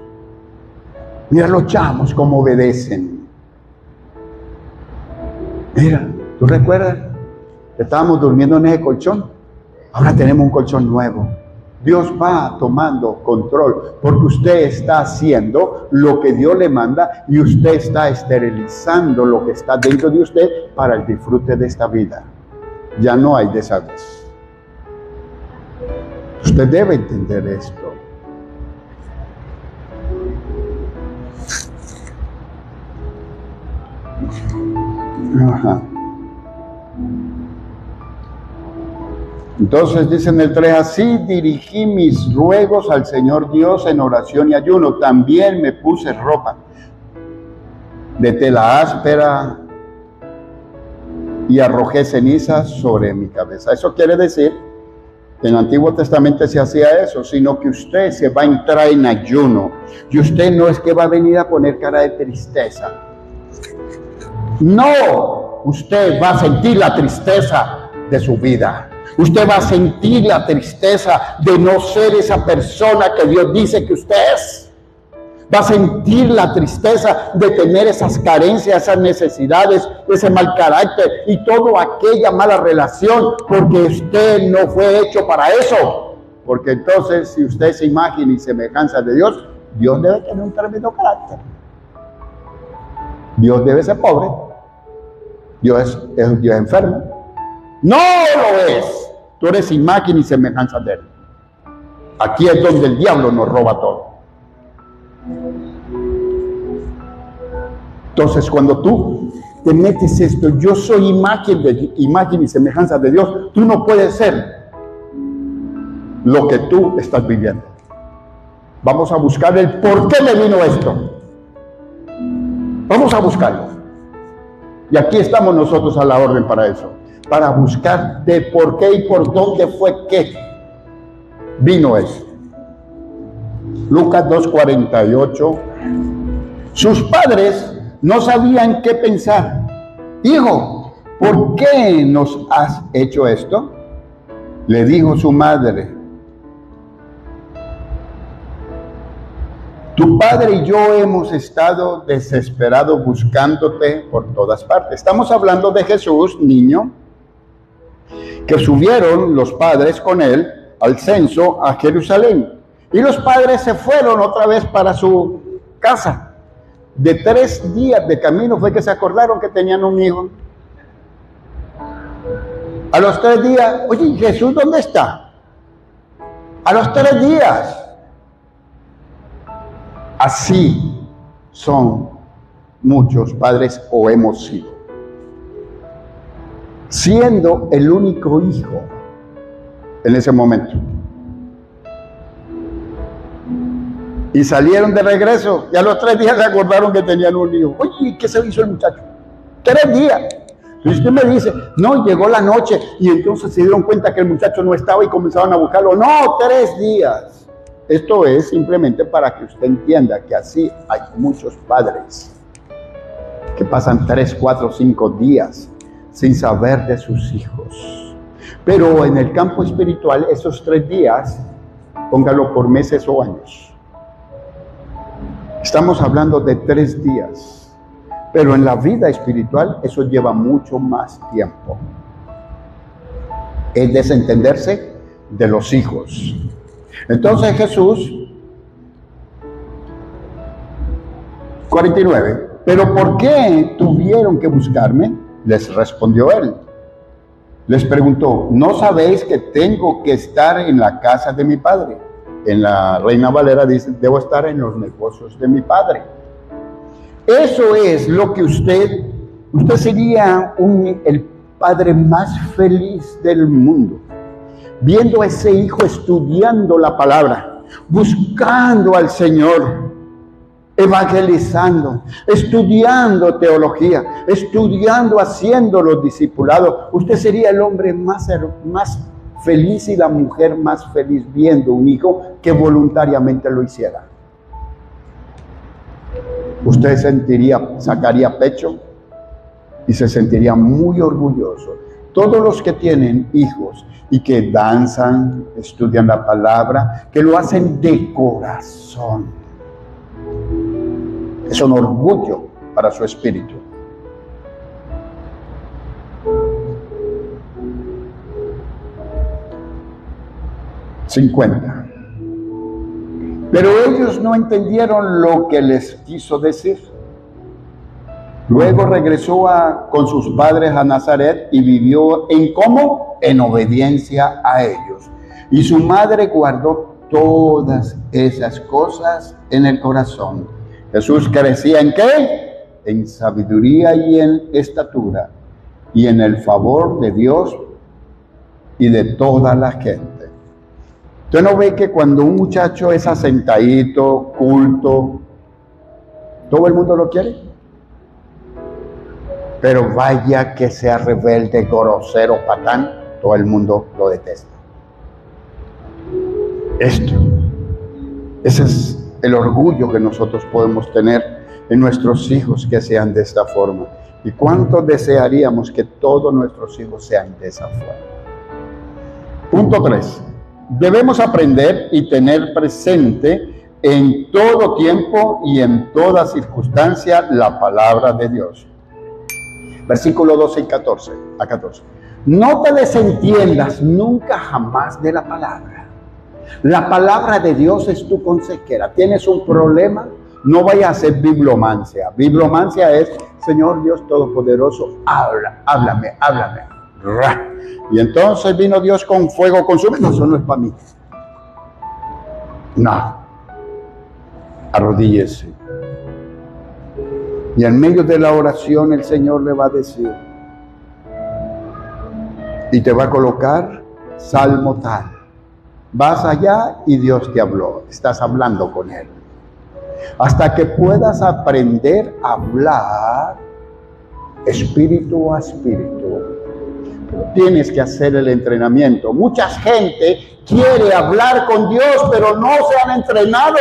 Mira los chamos cómo obedecen. Mira, ¿tú recuerdas? Estábamos durmiendo en ese colchón. Ahora tenemos un colchón nuevo. Dios va tomando control porque usted está haciendo lo que Dios le manda y usted está esterilizando lo que está dentro de usted para el disfrute de esta vida. Ya no hay desastres. Usted debe entender esto. Ajá. Entonces dice en el 3, así dirigí mis ruegos al Señor Dios en oración y ayuno. También me puse ropa de tela áspera y arrojé cenizas sobre mi cabeza. Eso quiere decir que en el Antiguo Testamento se hacía eso, sino que usted se va a entrar en ayuno. Y usted no es que va a venir a poner cara de tristeza. No, usted va a sentir la tristeza de su vida. Usted va a sentir la tristeza de no ser esa persona que Dios dice que usted es. Va a sentir la tristeza de tener esas carencias, esas necesidades, ese mal carácter y toda aquella mala relación, porque usted no fue hecho para eso. Porque entonces, si usted es imagen y semejanza de Dios, Dios debe tener un tremendo carácter. Dios debe ser pobre. Dios es un Dios enfermo. No lo es. Tú eres imagen y semejanza de Él. Aquí es donde el diablo nos roba todo. Entonces, cuando tú te metes esto, yo soy imagen y semejanza de Dios, tú no puedes ser lo que tú estás viviendo. Vamos a buscar el por qué le vino esto. Vamos a buscarlo. Y aquí estamos nosotros a la orden para eso. Para buscar de por qué y por dónde fue que vino eso. Lucas 2:48. Sus padres no sabían qué pensar. Hijo, ¿por qué nos has hecho esto? Le dijo su madre. Tu padre y yo hemos estado desesperados buscándote por todas partes. Estamos hablando de Jesús, niño, que subieron los padres con él al censo a Jerusalén. Y los padres se fueron otra vez para su casa. De 3 días de camino fue que se acordaron que tenían un hijo. A los 3 días, oye, ¿Jesús dónde está? A los 3 días. Así son muchos padres o hemos sido. Siendo el único hijo en ese momento. Y salieron de regreso y a los 3 días se acordaron que tenían un hijo. Oye, ¿qué se hizo el muchacho? 3 días. Y usted me dice, no, llegó la noche y entonces se dieron cuenta que el muchacho no estaba y comenzaron a buscarlo. No, 3 días. Esto es simplemente para que usted entienda que así hay muchos padres que pasan 3, 4, 5 días sin saber de sus hijos. Pero en el campo espiritual, esos 3 días, póngalo por meses o años. Estamos hablando de 3 días. Pero en la vida espiritual, eso lleva mucho más tiempo. Es desentenderse de los hijos. Entonces Jesús, 49, pero ¿por qué tuvieron que buscarme? Les respondió él. Les preguntó, ¿no sabéis que tengo que estar en la casa de mi padre? En la Reina Valera dice, debo estar en los negocios de mi padre. Eso es lo que usted sería el padre más feliz del mundo, viendo a ese hijo estudiando la palabra, buscando al Señor, evangelizando, estudiando teología, haciendo los discipulados. Usted sería el hombre más feliz y la mujer más feliz viendo un hijo que voluntariamente lo hiciera. Usted sacaría pecho y se sentiría muy orgulloso. Todos los que tienen hijos y que danzan, estudian la palabra, que lo hacen de corazón, es un orgullo para su espíritu. Pero ellos no entendieron lo que les quiso decir. Luego regresó con sus padres a Nazaret y vivió en obediencia a ellos. Y su madre guardó todas esas cosas en el corazón. Jesús crecía ¿en qué? En sabiduría y en estatura, y en el favor de Dios y de toda la gente. ¿Usted no ve que cuando un muchacho es asentadito, culto, todo el mundo lo quiere? Pero vaya que sea rebelde, grosero, patán, todo el mundo lo detesta. Ese es el orgullo que nosotros podemos tener en nuestros hijos, que sean de esta forma. ¿Y cuánto desearíamos que todos nuestros hijos sean de esa forma? Punto 3. Debemos aprender y tener presente en todo tiempo y en toda circunstancia la palabra de Dios. Versículo 12 y 14. No te desentiendas nunca jamás de la palabra. La palabra de Dios es tu consejera. ¿Tienes un problema? No vayas a hacer biblomancia. Biblomancia es, Señor Dios Todopoderoso, háblame. Y entonces vino Dios con fuego consumido. Eso no es para mí. No. Arrodíllese. Y en medio de la oración el Señor le va a decir, y te va a colocar salmo tal. Vas allá y Dios te habló. Estás hablando con Él. Hasta que puedas aprender a hablar espíritu a espíritu. Tienes que hacer el entrenamiento. Mucha gente quiere hablar con Dios, pero no se han entrenado.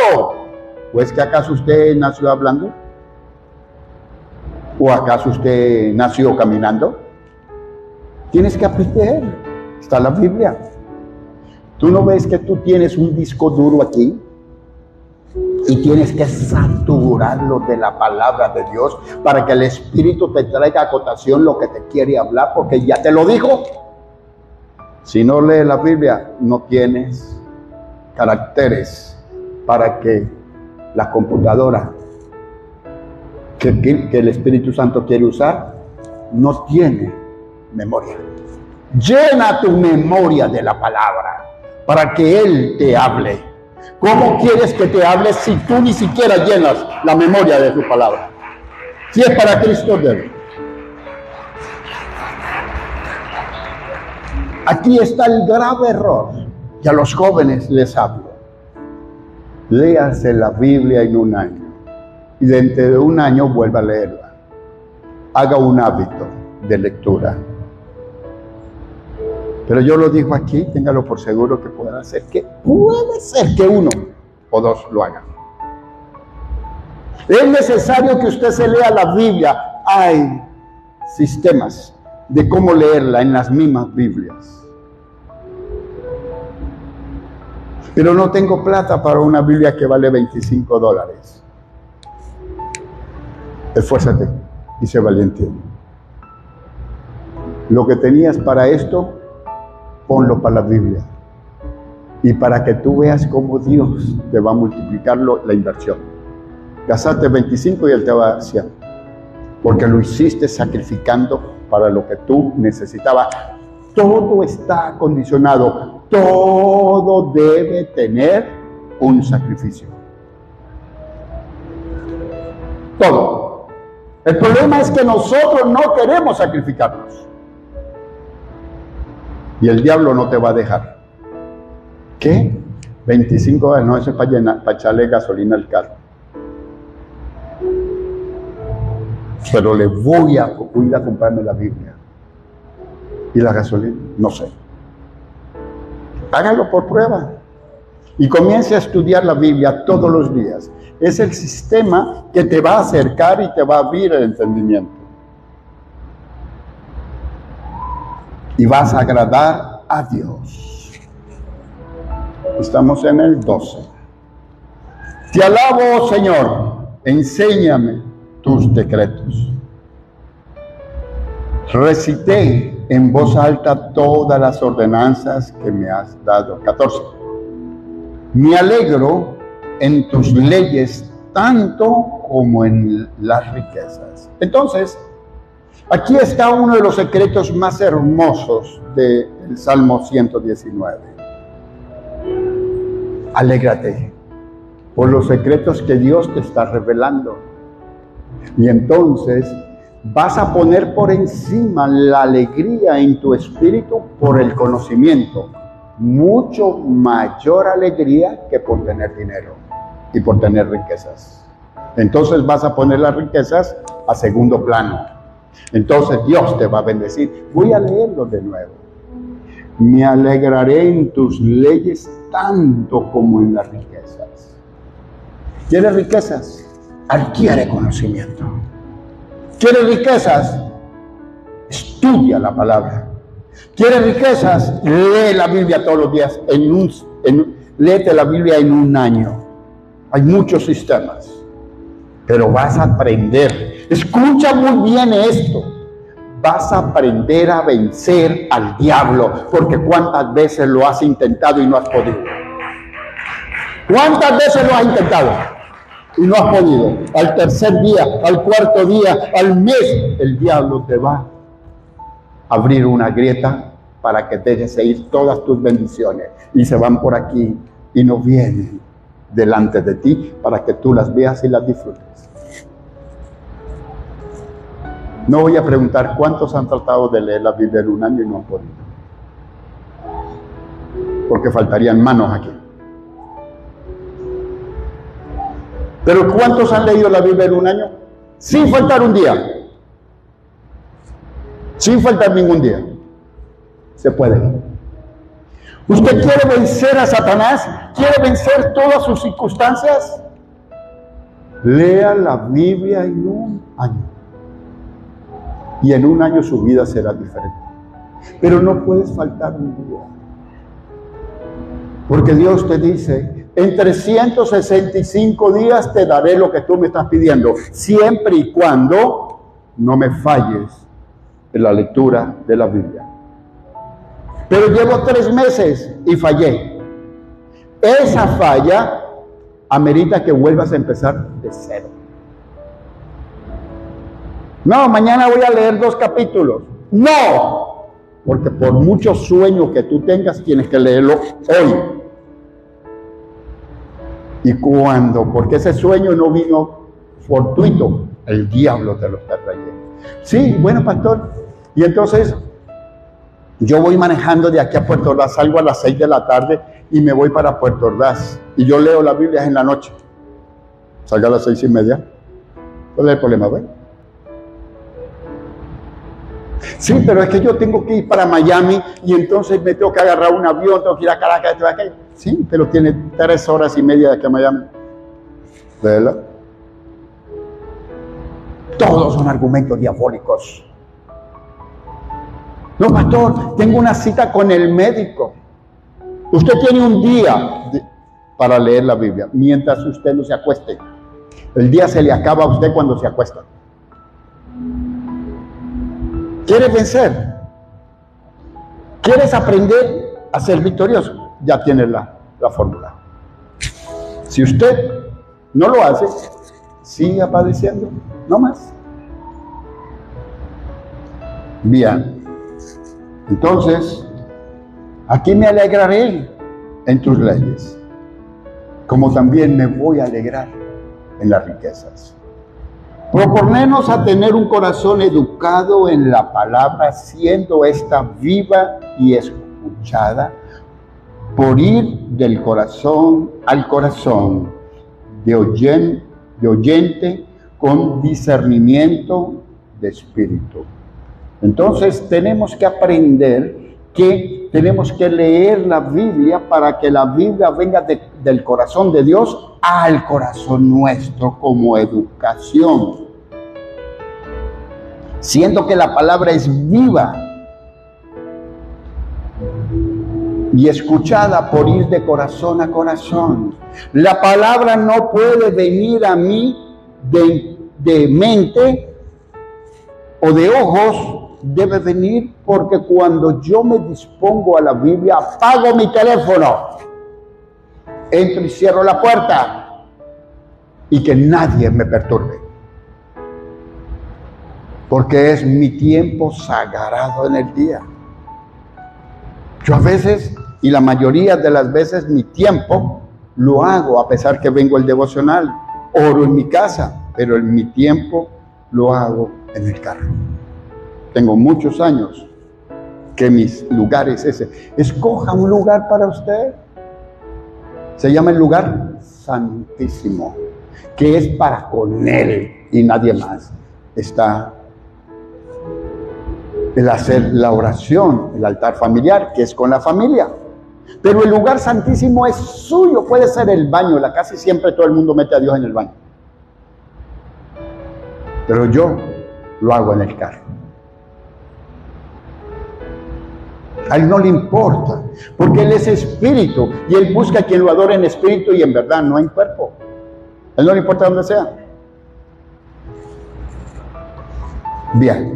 ¿Pues que acaso usted nació hablando? ¿O acaso usted nació caminando? Tienes que aprender. Está la Biblia. ¿Tú no ves que tú tienes un disco duro aquí? Y tienes que saturarlo de la palabra de Dios para que el Espíritu te traiga a cotación lo que te quiere hablar, porque ya te lo dijo. Si no lees la Biblia, no tienes caracteres para que la computadora que el Espíritu Santo quiere usar no tiene memoria. Llena tu memoria de la palabra para que Él te hable. ¿Cómo quieres que te hable si tú ni siquiera llenas la memoria de tu palabra? Si es para Cristo, debe. Aquí está el grave error, y a los jóvenes les hablo. Léase la Biblia en un año, y dentro de un año vuelva a leerla. Haga un hábito de lectura. Pero yo lo digo aquí, téngalo por seguro que puede ser que uno o dos lo hagan. Es necesario que usted se lea la Biblia. Hay sistemas de cómo leerla en las mismas Biblias. Pero no tengo plata para una Biblia que vale $25. Esfuérzate y sé valiente. Lo que tenías para esto, ponlo para la Biblia. Y para que tú veas cómo Dios te va a multiplicar la inversión. Gastaste 25 y Él te va a 100. Porque lo hiciste sacrificando para lo que tú necesitabas. Todo está condicionado. Todo debe tener un sacrificio. Todo. El problema es que nosotros no queremos sacrificarnos. Y el diablo no te va a dejar. ¿Qué? 25 dólares, no, eso es para echarle gasolina al carro. Pero le voy a ir a comprarme la Biblia. ¿Y la gasolina? No sé. Hágalo por prueba. Y comience a estudiar la Biblia todos los días. Es el sistema que te va a acercar y te va a abrir el entendimiento. Y vas a agradar a Dios. Estamos en el 12. Te alabo, Señor. Enséñame tus decretos. Recité en voz alta todas las ordenanzas que me has dado. 14. Me alegro en tus leyes tanto como en las riquezas. Entonces, aquí está uno de los secretos más hermosos del Salmo 119. Alégrate por los secretos que Dios te está revelando. Y entonces vas a poner por encima la alegría en tu espíritu por el conocimiento. Mucho mayor alegría que por tener dinero y por tener riquezas. Entonces vas a poner las riquezas a segundo plano. Entonces Dios te va a bendecir. Voy a leerlo de nuevo. Me alegraré en tus leyes tanto como en las riquezas. ¿Quieres riquezas? Adquiere conocimiento. ¿Quieres riquezas? Estudia la palabra. ¿Quieres riquezas? Lee la Biblia todos los días. Léete la Biblia en un año. Hay muchos sistemas, pero vas a aprender. Escucha muy bien esto. Vas a aprender a vencer al diablo, porque ¿cuántas veces lo has intentado y no has podido? ¿Cuántas veces lo has intentado y no has podido? Al tercer día, al cuarto día, al mes, el diablo te va a abrir una grieta para que dejes ir todas tus bendiciones y se van por aquí y no vienen delante de ti para que tú las veas y las disfrutes. No voy a preguntar cuántos han tratado de leer la Biblia en un año y no han podido, porque faltarían manos aquí. Pero ¿cuántos han leído la Biblia en un año? Sin faltar un día. Sin faltar ningún día. Se puede. ¿Usted quiere vencer a Satanás? ¿Quiere vencer todas sus circunstancias? Lea la Biblia en un año. Y en un año su vida será diferente. Pero no puedes faltar un día. Porque Dios te dice, en 365 días te daré lo que tú me estás pidiendo, siempre y cuando no me falles en la lectura de la Biblia. Pero llevo 3 meses y fallé. Esa falla amerita que vuelvas a empezar de cero. No, mañana voy a leer 2 capítulos. No, porque por mucho sueño que tú tengas, tienes que leerlo hoy. ¿Y cuándo? Porque ese sueño no vino fortuito. El diablo te lo está trayendo. Sí, bueno, pastor. Y entonces, yo voy manejando de aquí a Puerto Ordaz, salgo a las 6 de la tarde y me voy para Puerto Ordaz. Y yo leo la Biblia en la noche. Salgo a las 6:30. ¿Cuál es el problema, güey? Sí, pero es que yo tengo que ir para Miami y entonces me tengo que agarrar un avión, tengo que ir a Caracas, Sí, pero tiene 3 horas y media de aquí a Miami. ¿Verdad? Todos son argumentos diabólicos. No, pastor, tengo una cita con el médico. Usted tiene un día para leer la Biblia, mientras usted no se acueste. El día se le acaba a usted cuando se acuesta. ¿Quieres vencer? ¿Quieres aprender a ser victorioso? Ya tienes la fórmula. Si usted no lo hace, siga padeciendo, no más. Bien, entonces, aquí me alegraré en tus leyes, como también me voy a alegrar en las riquezas. Proponernos a tener un corazón educado en la palabra, siendo esta viva y escuchada, por ir del corazón al corazón, de oyente con discernimiento de espíritu. Entonces tenemos que aprender que tenemos que leer la Biblia para que la Biblia venga del corazón de Dios al corazón nuestro como educación. Siendo que la palabra es viva y escuchada por ir de corazón a corazón. La palabra no puede venir a mí de mente o de ojos, debe venir porque cuando yo me dispongo a la Biblia, apago mi teléfono, entro y cierro la puerta y que nadie me perturbe. Porque es mi tiempo sagrado en el día. Yo a veces, y la mayoría de las veces, mi tiempo lo hago a pesar que vengo al devocional, oro en mi casa, pero en mi tiempo lo hago en el carro. Tengo muchos años que mis lugares ese. Escoja un lugar para usted. Se llama el lugar santísimo, que es para con Él y nadie más. Está el hacer la oración, el altar familiar, que es con la familia. Pero el lugar santísimo es suyo, puede ser el baño. Casi siempre todo el mundo mete a Dios en el baño. Pero yo lo hago en el carro. A Él no le importa, porque Él es espíritu y Él busca a quien lo adore en espíritu y en verdad, no en cuerpo. A Él no le importa donde sea. Bien.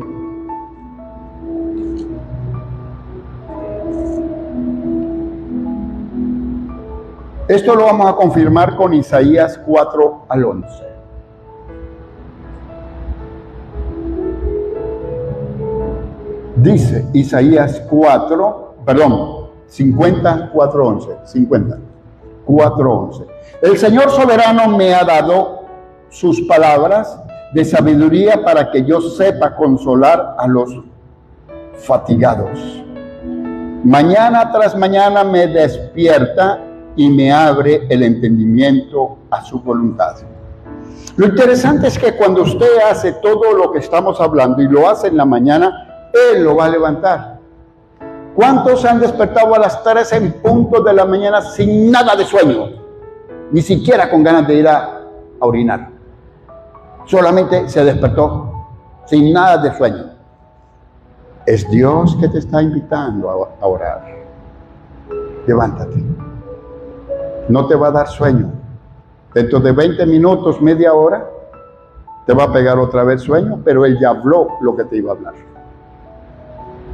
Esto lo vamos a confirmar con Isaías 4 al 11. Dice Isaías 50, 4:11. El Señor soberano me ha dado sus palabras de sabiduría para que yo sepa consolar a los fatigados. Mañana tras mañana me despierta y me abre el entendimiento a su voluntad. Lo interesante es que cuando usted hace todo lo que estamos hablando y lo hace en la mañana, Él lo va a levantar. ¿Cuántos se han despertado a las 3 en punto de la mañana sin nada de sueño? Ni siquiera con ganas de ir a orinar. Solamente se despertó sin nada de sueño. Es Dios que te está invitando a orar. Levántate. No te va a dar sueño. Dentro de 20 minutos, media hora, te va a pegar otra vez sueño, pero Él ya habló lo que te iba a hablar.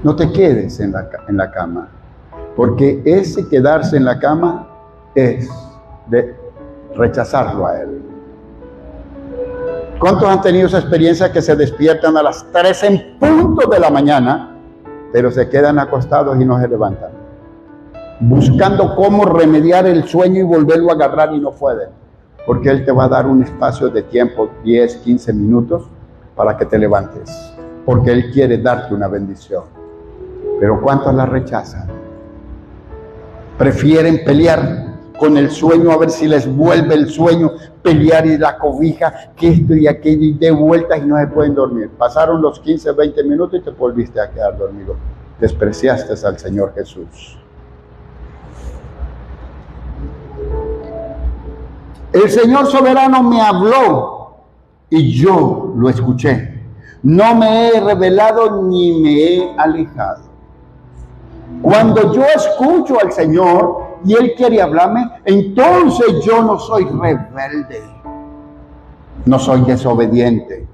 No te quedes en la cama, porque ese quedarse en la cama es de rechazarlo a Él. ¿Cuántos han tenido esa experiencia que se despiertan a las 3 en punto de la mañana, pero se quedan acostados y no se levantan? Buscando cómo remediar el sueño y volverlo a agarrar y no pueden. Porque Él te va a dar un espacio de tiempo, 10, 15 minutos, para que te levantes. Porque Él quiere darte una bendición. Pero ¿cuántos la rechazan? Prefieren pelear con el sueño a ver si les vuelve el sueño, pelear y la cobija, que esto y aquello, y de vueltas y no se pueden dormir. Pasaron los 15, 20 minutos y te volviste a quedar dormido. Despreciaste al Señor Jesús. El Señor soberano me habló y yo lo escuché. No me he revelado ni me he alejado. Cuando yo escucho al Señor y Él quiere hablarme, entonces yo no soy rebelde, no soy desobediente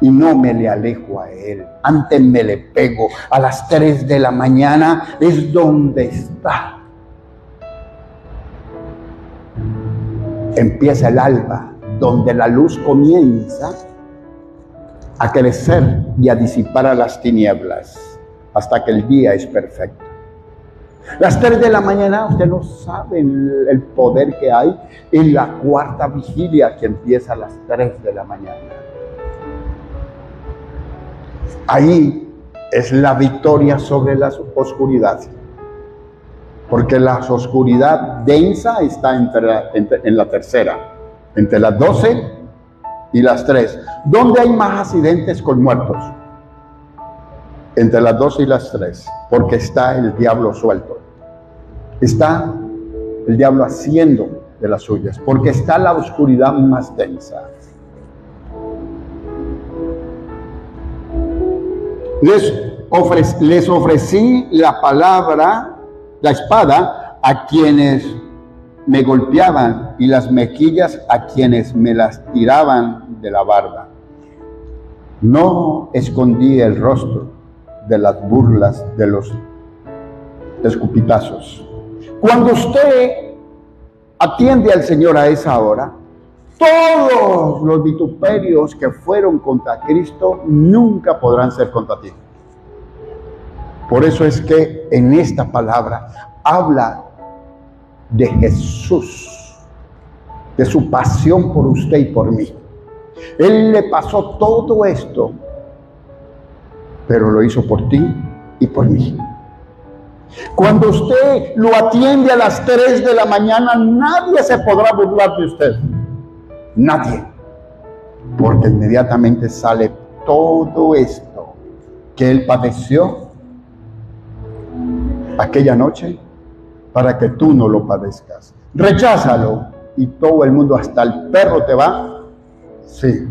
y no me le alejo a Él. Antes me le pego. A las 3 de la mañana es donde está. Empieza el alba, donde la luz comienza a crecer y a disipar a las tinieblas hasta que el día es perfecto. Las 3 de la mañana, usted no sabe el poder que hay en la cuarta vigilia que empieza a las 3 de la mañana. Ahí es la victoria sobre la oscuridad. Porque la oscuridad densa está en la tercera, entre las 12 y las 3. ¿Dónde hay más accidentes con muertos? Entre las 12 y las 3, porque está el diablo suelto. Está el diablo haciendo de las suyas, porque está la oscuridad más densa. Les ofrecí la palabra, la espada, a quienes me golpeaban y las mejillas a quienes me las tiraban de la barba. No escondí el rostro de las burlas, de los escupitazos. Cuando usted atiende al Señor a esa hora, todos los vituperios que fueron contra Cristo nunca podrán ser contra ti. Por eso es que en esta palabra habla de Jesús, de su pasión por usted y por mí. Él le pasó todo esto, pero lo hizo por ti y por mí. Cuando usted lo atiende a las 3 de la mañana, nadie se podrá burlar de usted. Nadie. Porque inmediatamente sale todo esto que Él padeció aquella noche para que tú no lo padezcas. Recházalo y todo el mundo, hasta el perro te va. Sí.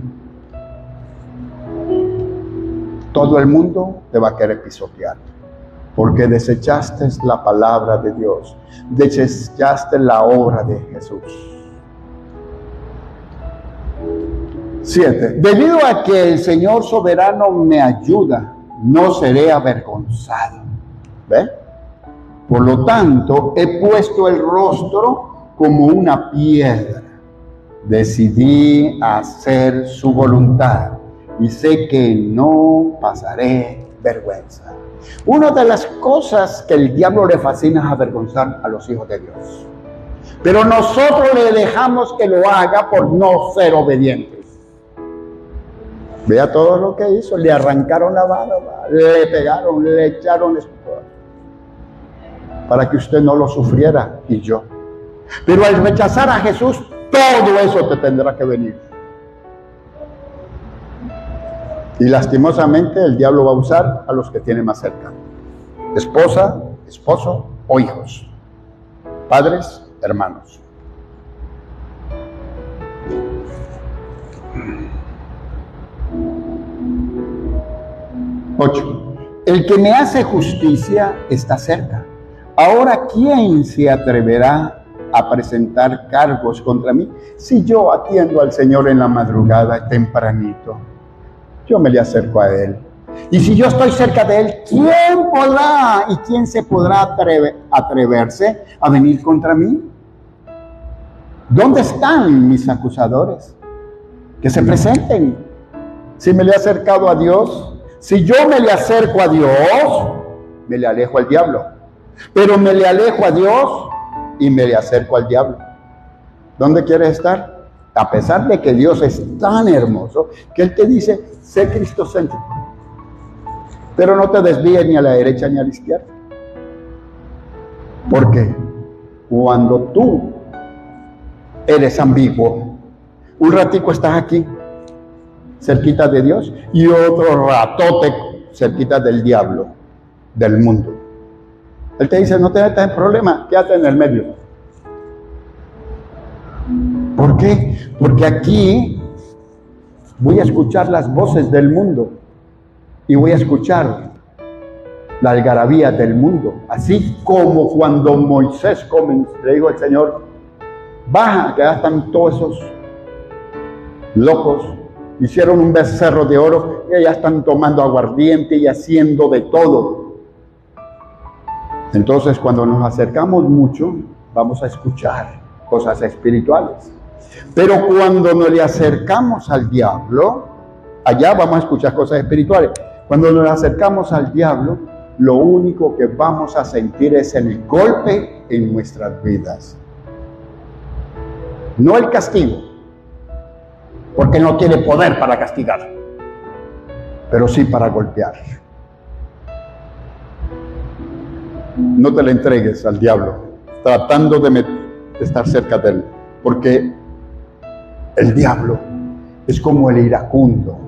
Todo el mundo te va a querer pisotear. Porque desechaste la palabra de Dios, desechaste la obra de Jesús. 7. Debido a que el Señor soberano me ayuda, no seré avergonzado. ¿Ve? Por lo tanto, he puesto el rostro como una piedra. Decidí hacer su voluntad y sé que no pasaré vergüenza. Una de las cosas que el diablo le fascina es avergonzar a los hijos de Dios. Pero nosotros le dejamos que lo haga por no ser obedientes. Vea todo lo que hizo. Le arrancaron la barba, le pegaron, le echaron escoba, para que usted no lo sufriera y yo. Pero al rechazar a Jesús, todo eso te tendrá que venir. Y lastimosamente el diablo va a usar a los que tiene más cerca. Esposa, esposo o hijos. Padres, hermanos. 8. El que me hace justicia está cerca. Ahora, ¿quién se atreverá a presentar cargos contra mí si yo atiendo al Señor en la madrugada tempranito? Yo me le acerco a Él. Y si yo estoy cerca de Él, ¿quién podrá y quién se podrá atreverse a venir contra mí? ¿Dónde están mis acusadores? Que se presenten. Si me le he acercado a Dios, si yo me le acerco a Dios, me le alejo al diablo. Pero me le alejo a Dios y me le acerco al diablo. ¿Dónde quieres estar? A pesar de que Dios es tan hermoso, que Él te dice, sé cristocéntrico, pero no te desvíes ni a la derecha ni a la izquierda. Porque cuando tú eres ambiguo, un ratico estás aquí, cerquita de Dios, y otro ratote cerquita del diablo, del mundo. Él te dice, no te metas en problema, quédate en el medio. ¿Por qué? Porque aquí voy a escuchar las voces del mundo y voy a escuchar la algarabía del mundo. Así como cuando Moisés le dijo al Señor, baja, que ya están todos esos locos, hicieron un becerro de oro y ya están tomando aguardiente y haciendo de todo. Entonces, cuando nos acercamos mucho, vamos a escuchar cosas espirituales. Pero cuando nos le acercamos al diablo, allá vamos a escuchar cosas espirituales. Cuando nos acercamos al diablo, lo único que vamos a sentir es el golpe en nuestras vidas. No el castigo, porque no tiene poder para castigar, pero sí para golpear. No te le entregues al diablo, tratando de estar cerca de él, porque el diablo es como el iracundo,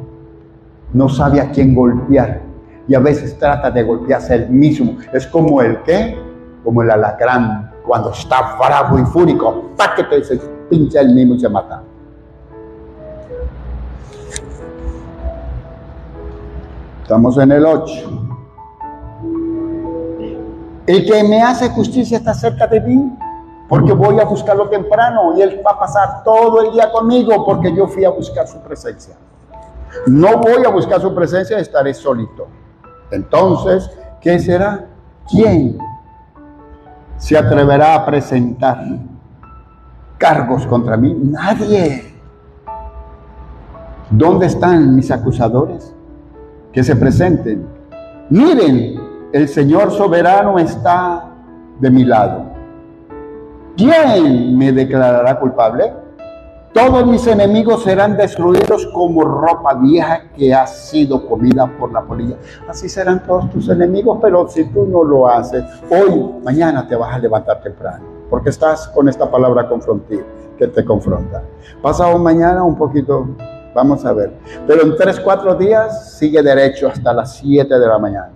no sabe a quién golpear y a veces trata de golpearse él mismo. Es como el ¿qué? Como el alacrán cuando está bravo y fúrico, ¡páquete! Se pincha él mismo y se mata. Estamos en el 8. El que me hace justicia está cerca de mí, porque voy a buscarlo temprano y él va a pasar todo el día conmigo, porque yo fui a buscar su presencia. No voy a buscar su presencia, estaré solito. Entonces, ¿qué será? ¿Quién se atreverá a presentar cargos contra mí? Nadie. ¿Dónde están mis acusadores? Que se presenten. Miren, el Señor soberano está de mi lado. ¿Quién me declarará culpable? Todos mis enemigos serán destruidos como ropa vieja que ha sido comida por la polilla. Así serán todos tus enemigos, pero si tú no lo haces, hoy, mañana te vas a levantar temprano, porque estás con esta palabra confrontiva, que te confronta. Pasado mañana un poquito, vamos a ver. Pero en 3-4 días sigue derecho hasta las 7 de la mañana.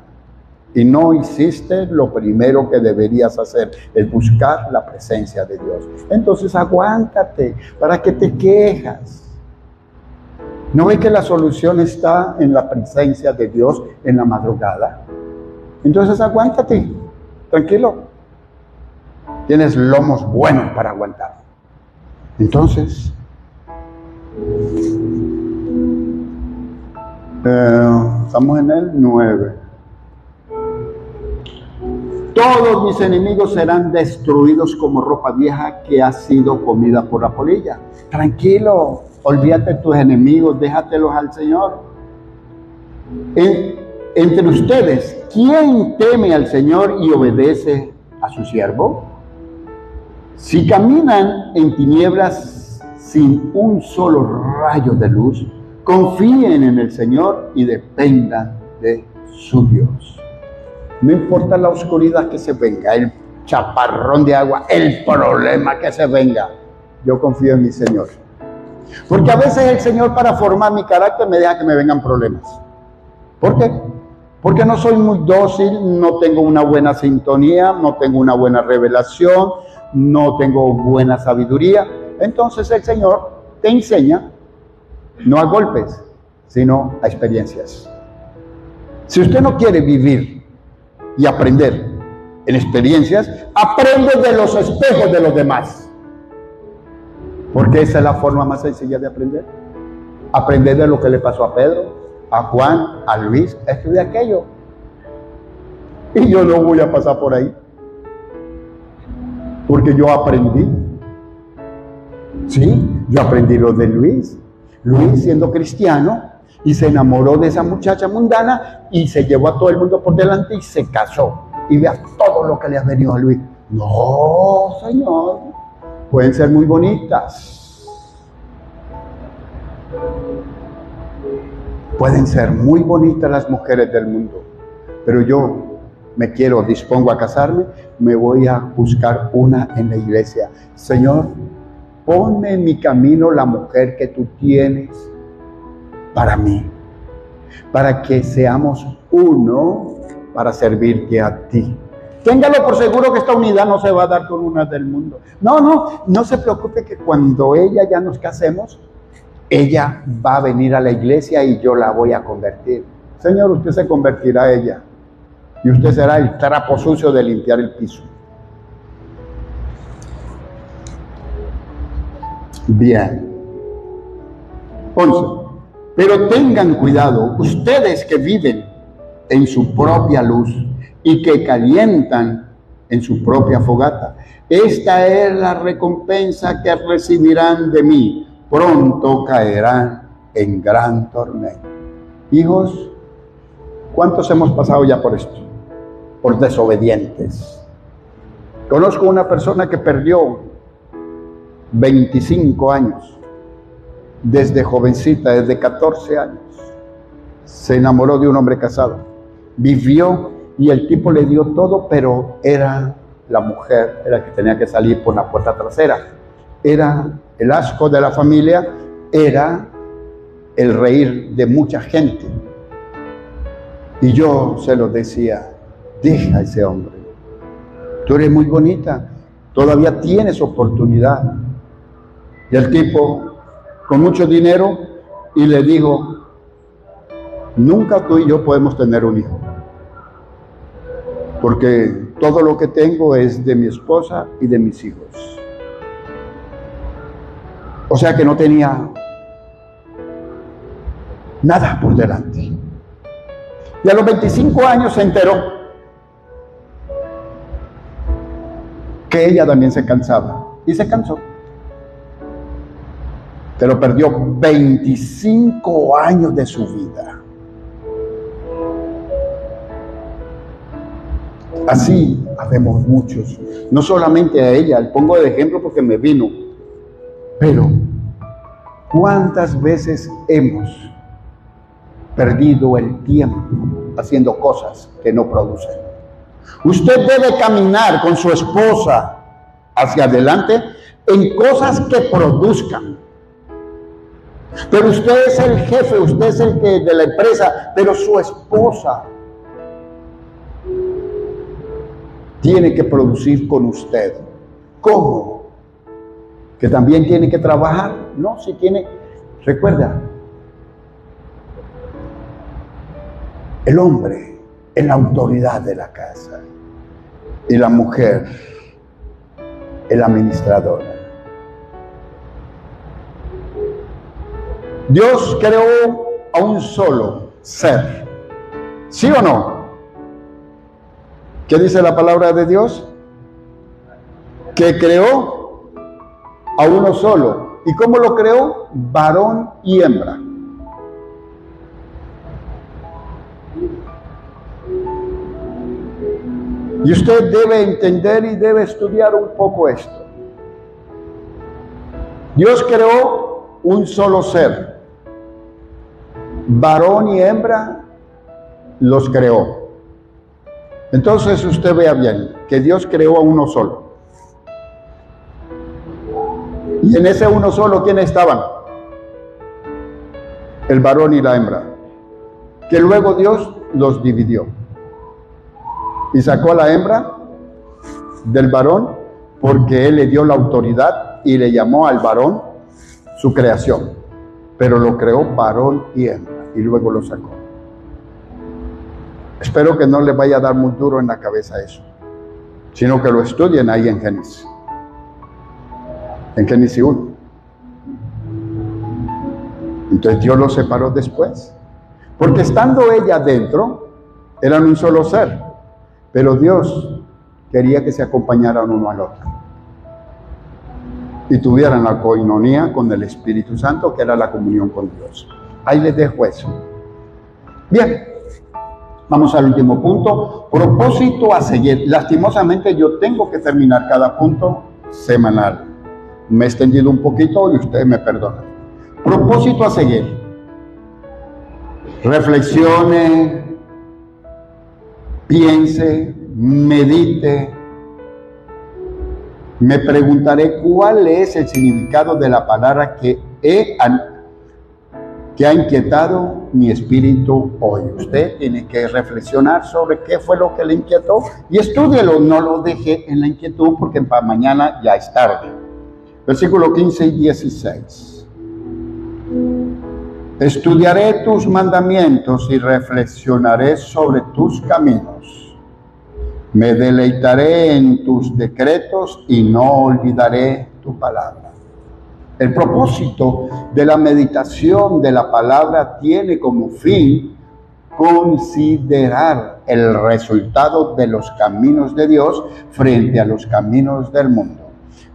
Y no hiciste lo primero que deberías hacer, es buscar la presencia de Dios. Entonces aguántate, ¿para qué te quejas? ¿No ves que la solución está en la presencia de Dios en la madrugada? Entonces aguántate, tranquilo. Tienes lomos buenos para aguantar. Entonces, estamos en el 9. Todos mis enemigos serán destruidos como ropa vieja que ha sido comida por la polilla. Tranquilo, olvídate de tus enemigos, déjatelos al Señor. Entre ustedes, ¿quién teme al Señor y obedece a su siervo? Si caminan en tinieblas sin un solo rayo de luz, confíen en el Señor y dependan de su Dios. No importa la oscuridad que se venga, el chaparrón de agua, el problema que se venga, yo confío en mi Señor. Porque a veces el Señor, para formar mi carácter, me deja que me vengan problemas. ¿Por qué? Porque no soy muy dócil, no tengo una buena sintonía, no tengo una buena revelación, no tengo buena sabiduría. Entonces el Señor te enseña, no a golpes, sino a experiencias. Si usted no quiere vivir y aprender en experiencias, aprende de los espejos de los demás. Porque esa es la forma más sencilla de aprender. Aprender de lo que le pasó a Pedro, a Juan, a Luis, esto y aquello. Y yo no voy a pasar por ahí, porque yo aprendí. Sí, yo aprendí lo de Luis. Luis, siendo cristiano, y se enamoró de esa muchacha mundana y se llevó a todo el mundo por delante y se casó. Y vea todo lo que le ha venido a Luis. No, Señor, pueden ser muy bonitas. Pueden ser muy bonitas las mujeres del mundo, pero yo dispongo a casarme, me voy a buscar una en la iglesia. Señor, ponme en mi camino la mujer que tú tienes para mí, para que seamos uno para servirte a ti. Téngalo por seguro que esta unidad no se va a dar con una del mundo. No se preocupe que cuando ella ya nos casemos, ella va a venir a la iglesia y yo la voy a convertir. Señor, usted se convertirá a ella y usted será el trapo sucio de limpiar el piso. Bien. 11. Pero tengan cuidado, ustedes que viven en su propia luz y que calientan en su propia fogata. Esta es la recompensa que recibirán de mí. Pronto caerán en gran tormento. Hijos, ¿cuántos hemos pasado ya por esto? Por desobedientes. Conozco una persona que perdió 25 años, desde jovencita, desde 14 años. Se enamoró de un hombre casado. Vivió y el tipo le dio todo, pero era la mujer, era la que tenía que salir por la puerta trasera. Era el asco de la familia, era el reír de mucha gente. Y yo se lo decía, deja a ese hombre. Tú eres muy bonita, todavía tienes oportunidad. Y el tipo, con mucho dinero, y le dijo, nunca tú y yo podemos tener un hijo, porque todo lo que tengo es de mi esposa y de mis hijos. O sea que no tenía nada por delante. Y a los 25 años se enteró que ella también se cansaba, y se cansó. Pero perdió 25 años de su vida. Así habemos muchos, no solamente a ella, le pongo de ejemplo porque me vino, pero ¿cuántas veces hemos perdido el tiempo haciendo cosas que no producen? Usted debe caminar con su esposa hacia adelante en cosas que produzcan. Pero usted es el jefe, usted es el que de la empresa, pero su esposa tiene que producir con usted. ¿Cómo? ¿Que también tiene que trabajar? No, si tiene, recuerda, el hombre es la autoridad de la casa y la mujer es la administradora. Dios creó a un solo ser, ¿sí o no? ¿Qué dice la palabra de Dios? Que creó a uno solo. ¿Y cómo lo creó? Varón y hembra. Y usted debe entender y debe estudiar un poco esto. Dios creó un solo ser. Varón y hembra los creó. Entonces usted vea bien que Dios creó a uno solo. Y en ese uno solo, ¿quiénes estaban? El varón y la hembra. Que luego Dios los dividió. Y sacó a la hembra del varón porque Él le dio la autoridad y le llamó al varón su creación. Pero lo creó varón y hembra y luego lo sacó. Espero que no les vaya a dar muy duro en la cabeza eso, sino que lo estudien ahí en Génesis. En Génesis 1. Entonces Dios los separó después. Porque estando ella dentro, eran un solo ser. Pero Dios quería que se acompañaran uno al otro. Y tuvieran la coinonía con el Espíritu Santo, que era la comunión con Dios. Ahí les dejo eso. Bien. Vamos al último punto, propósito a seguir. Lastimosamente yo tengo que terminar cada punto semanal. Me he extendido un poquito y ustedes me perdonan. Propósito a seguir. Reflexione, piense, medite. Me preguntaré cuál es el significado de la palabra que ha inquietado mi espíritu hoy. Usted tiene que reflexionar sobre qué fue lo que le inquietó y estúdielo, no lo deje en la inquietud porque para mañana ya es tarde. Versículo 15 y 16. Estudiaré tus mandamientos y reflexionaré sobre tus caminos. Me deleitaré en tus decretos y no olvidaré tu palabra. El propósito de la meditación de la palabra tiene como fin considerar el resultado de los caminos de Dios frente a los caminos del mundo.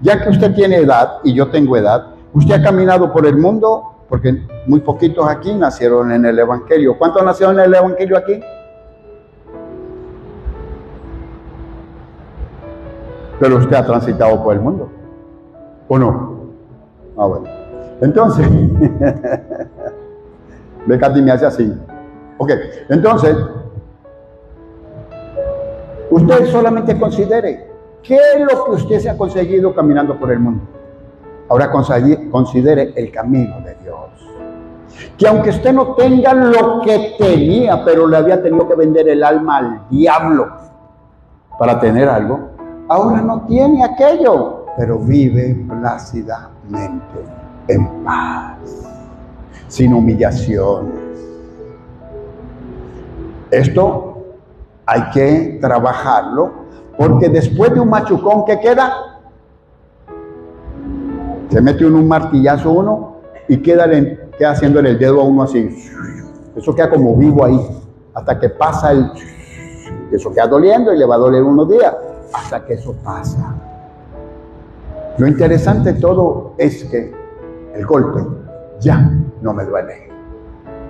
Ya que usted tiene edad y yo tengo edad, ¿usted ha caminado por el mundo porque muy poquitos aquí nacieron en el Evangelio. ¿Cuántos nacieron en el Evangelio aquí? Pero usted ha transitado por el mundo, ¿o no? Ah, bueno. Entonces, ve que a ti me hace así. Ok, entonces, usted solamente considere qué es lo que usted se ha conseguido caminando por el mundo. Ahora considere el camino de Dios. Que aunque usted no tenga lo que tenía, pero le había tenido que vender el alma al diablo para tener algo, ahora no tiene aquello, pero vive plácidamente, en paz, sin humillaciones. Esto hay que trabajarlo, porque después de un machucón, ¿qué queda? Se mete un martillazo uno y queda haciéndole el dedo a uno así. Eso queda como vivo ahí, hasta que pasa eso queda doliendo y le va a doler unos días, hasta que eso pasa. Lo interesante de todo es que el golpe ya no me duele.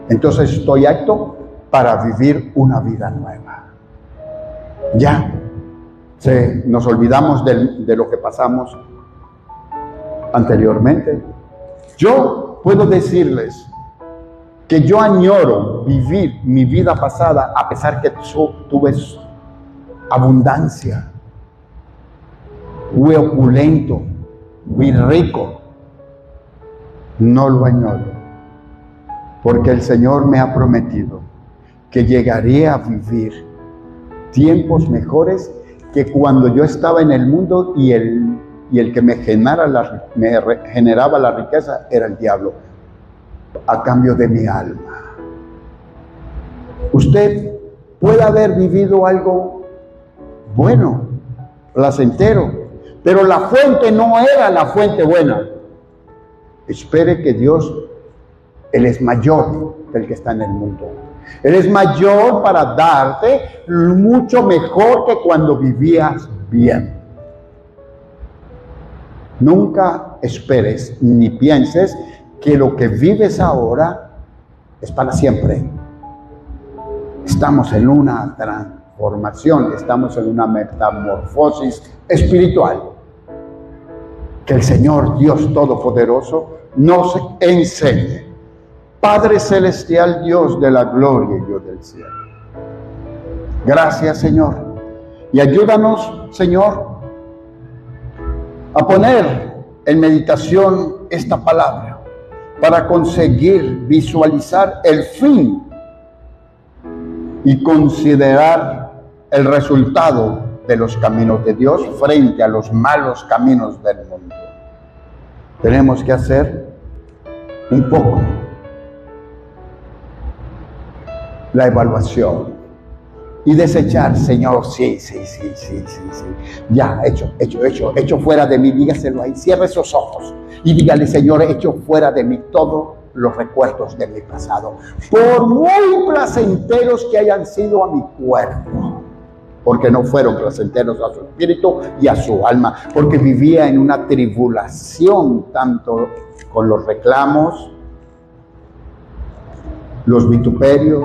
Entonces estoy apto para vivir una vida nueva. Ya nos olvidamos de lo que pasamos anteriormente. Yo puedo decirles que yo añoro vivir mi vida pasada a pesar que tuve abundancia, fui opulento, fui rico. No lo añoro, porque el Señor me ha prometido que llegaré a vivir tiempos mejores que cuando yo estaba en el mundo y el que me generaba la riqueza era el diablo, a cambio de mi alma. Usted puede haber vivido algo bueno, placentero, pero la fuente no era la fuente buena. Espere que Dios, Él es mayor que el que está en el mundo. Él es mayor para darte mucho mejor que cuando vivías bien. Nunca esperes ni pienses que lo que vives ahora es para siempre. Estamos en una transformación, estamos en una metamorfosis espiritual. Que el Señor Dios Todopoderoso nos enseñe. Padre Celestial, Dios de la gloria y Dios del cielo. Gracias, Señor. Y ayúdanos, Señor, a poner en meditación esta palabra para conseguir visualizar el fin y considerar el resultado de los caminos de Dios frente a los malos caminos del mundo. Tenemos que hacer un poco la evaluación y desechar, Señor, sí. Ya, hecho fuera de mí, dígaselo ahí, cierre esos ojos y dígale, Señor, hecho fuera de mí todos los recuerdos de mi pasado, por muy placenteros que hayan sido a mi cuerpo, porque no fueron placenteros a su espíritu y a su alma, porque vivía en una tribulación, tanto con los reclamos, los vituperios,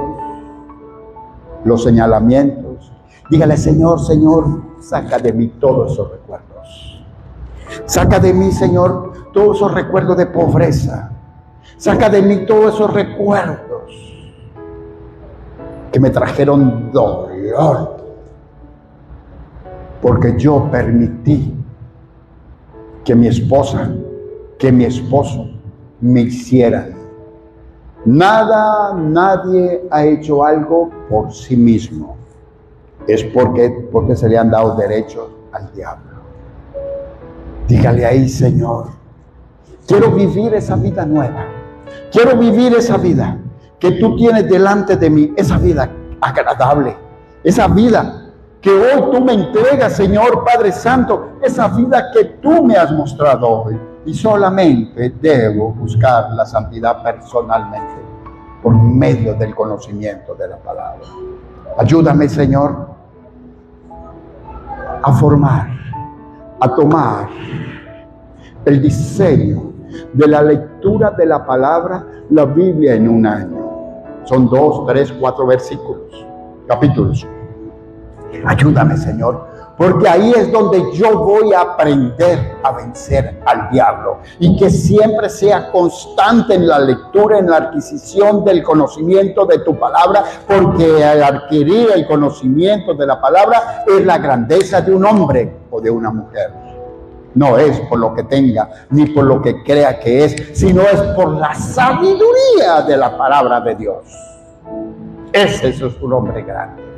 los señalamientos. Dígale, Señor, saca de mí todos esos recuerdos. Saca de mí, Señor, todos esos recuerdos de pobreza. Saca de mí todos esos recuerdos que me trajeron dolor, porque yo permití que mi esposa, que mi esposo me hicieran. Nadie ha hecho algo por sí mismo. Es porque se le han dado derechos al diablo. Dígale ahí, Señor, quiero vivir esa vida nueva. Quiero vivir esa vida que tú tienes delante de mí, esa vida agradable, esa vida que hoy tú me entregas, Señor Padre Santo, esa vida que tú me has mostrado hoy. Y solamente debo buscar la santidad personalmente por medio del conocimiento de la palabra. Ayúdame, Señor, a formar, a tomar el diseño de la lectura lectura de la palabra, la Biblia en un año. Son 2, 3, 4 versículos, capítulos. Ayúdame, Señor, porque ahí es donde yo voy a aprender a vencer al diablo. Y que siempre sea constante en la lectura, en la adquisición del conocimiento de tu palabra, porque al adquirir el conocimiento de la palabra es la grandeza de un hombre o de una mujer. No es por lo que tenga, ni por lo que crea que es, sino es por la sabiduría de la palabra de Dios. Ese es un hombre grande.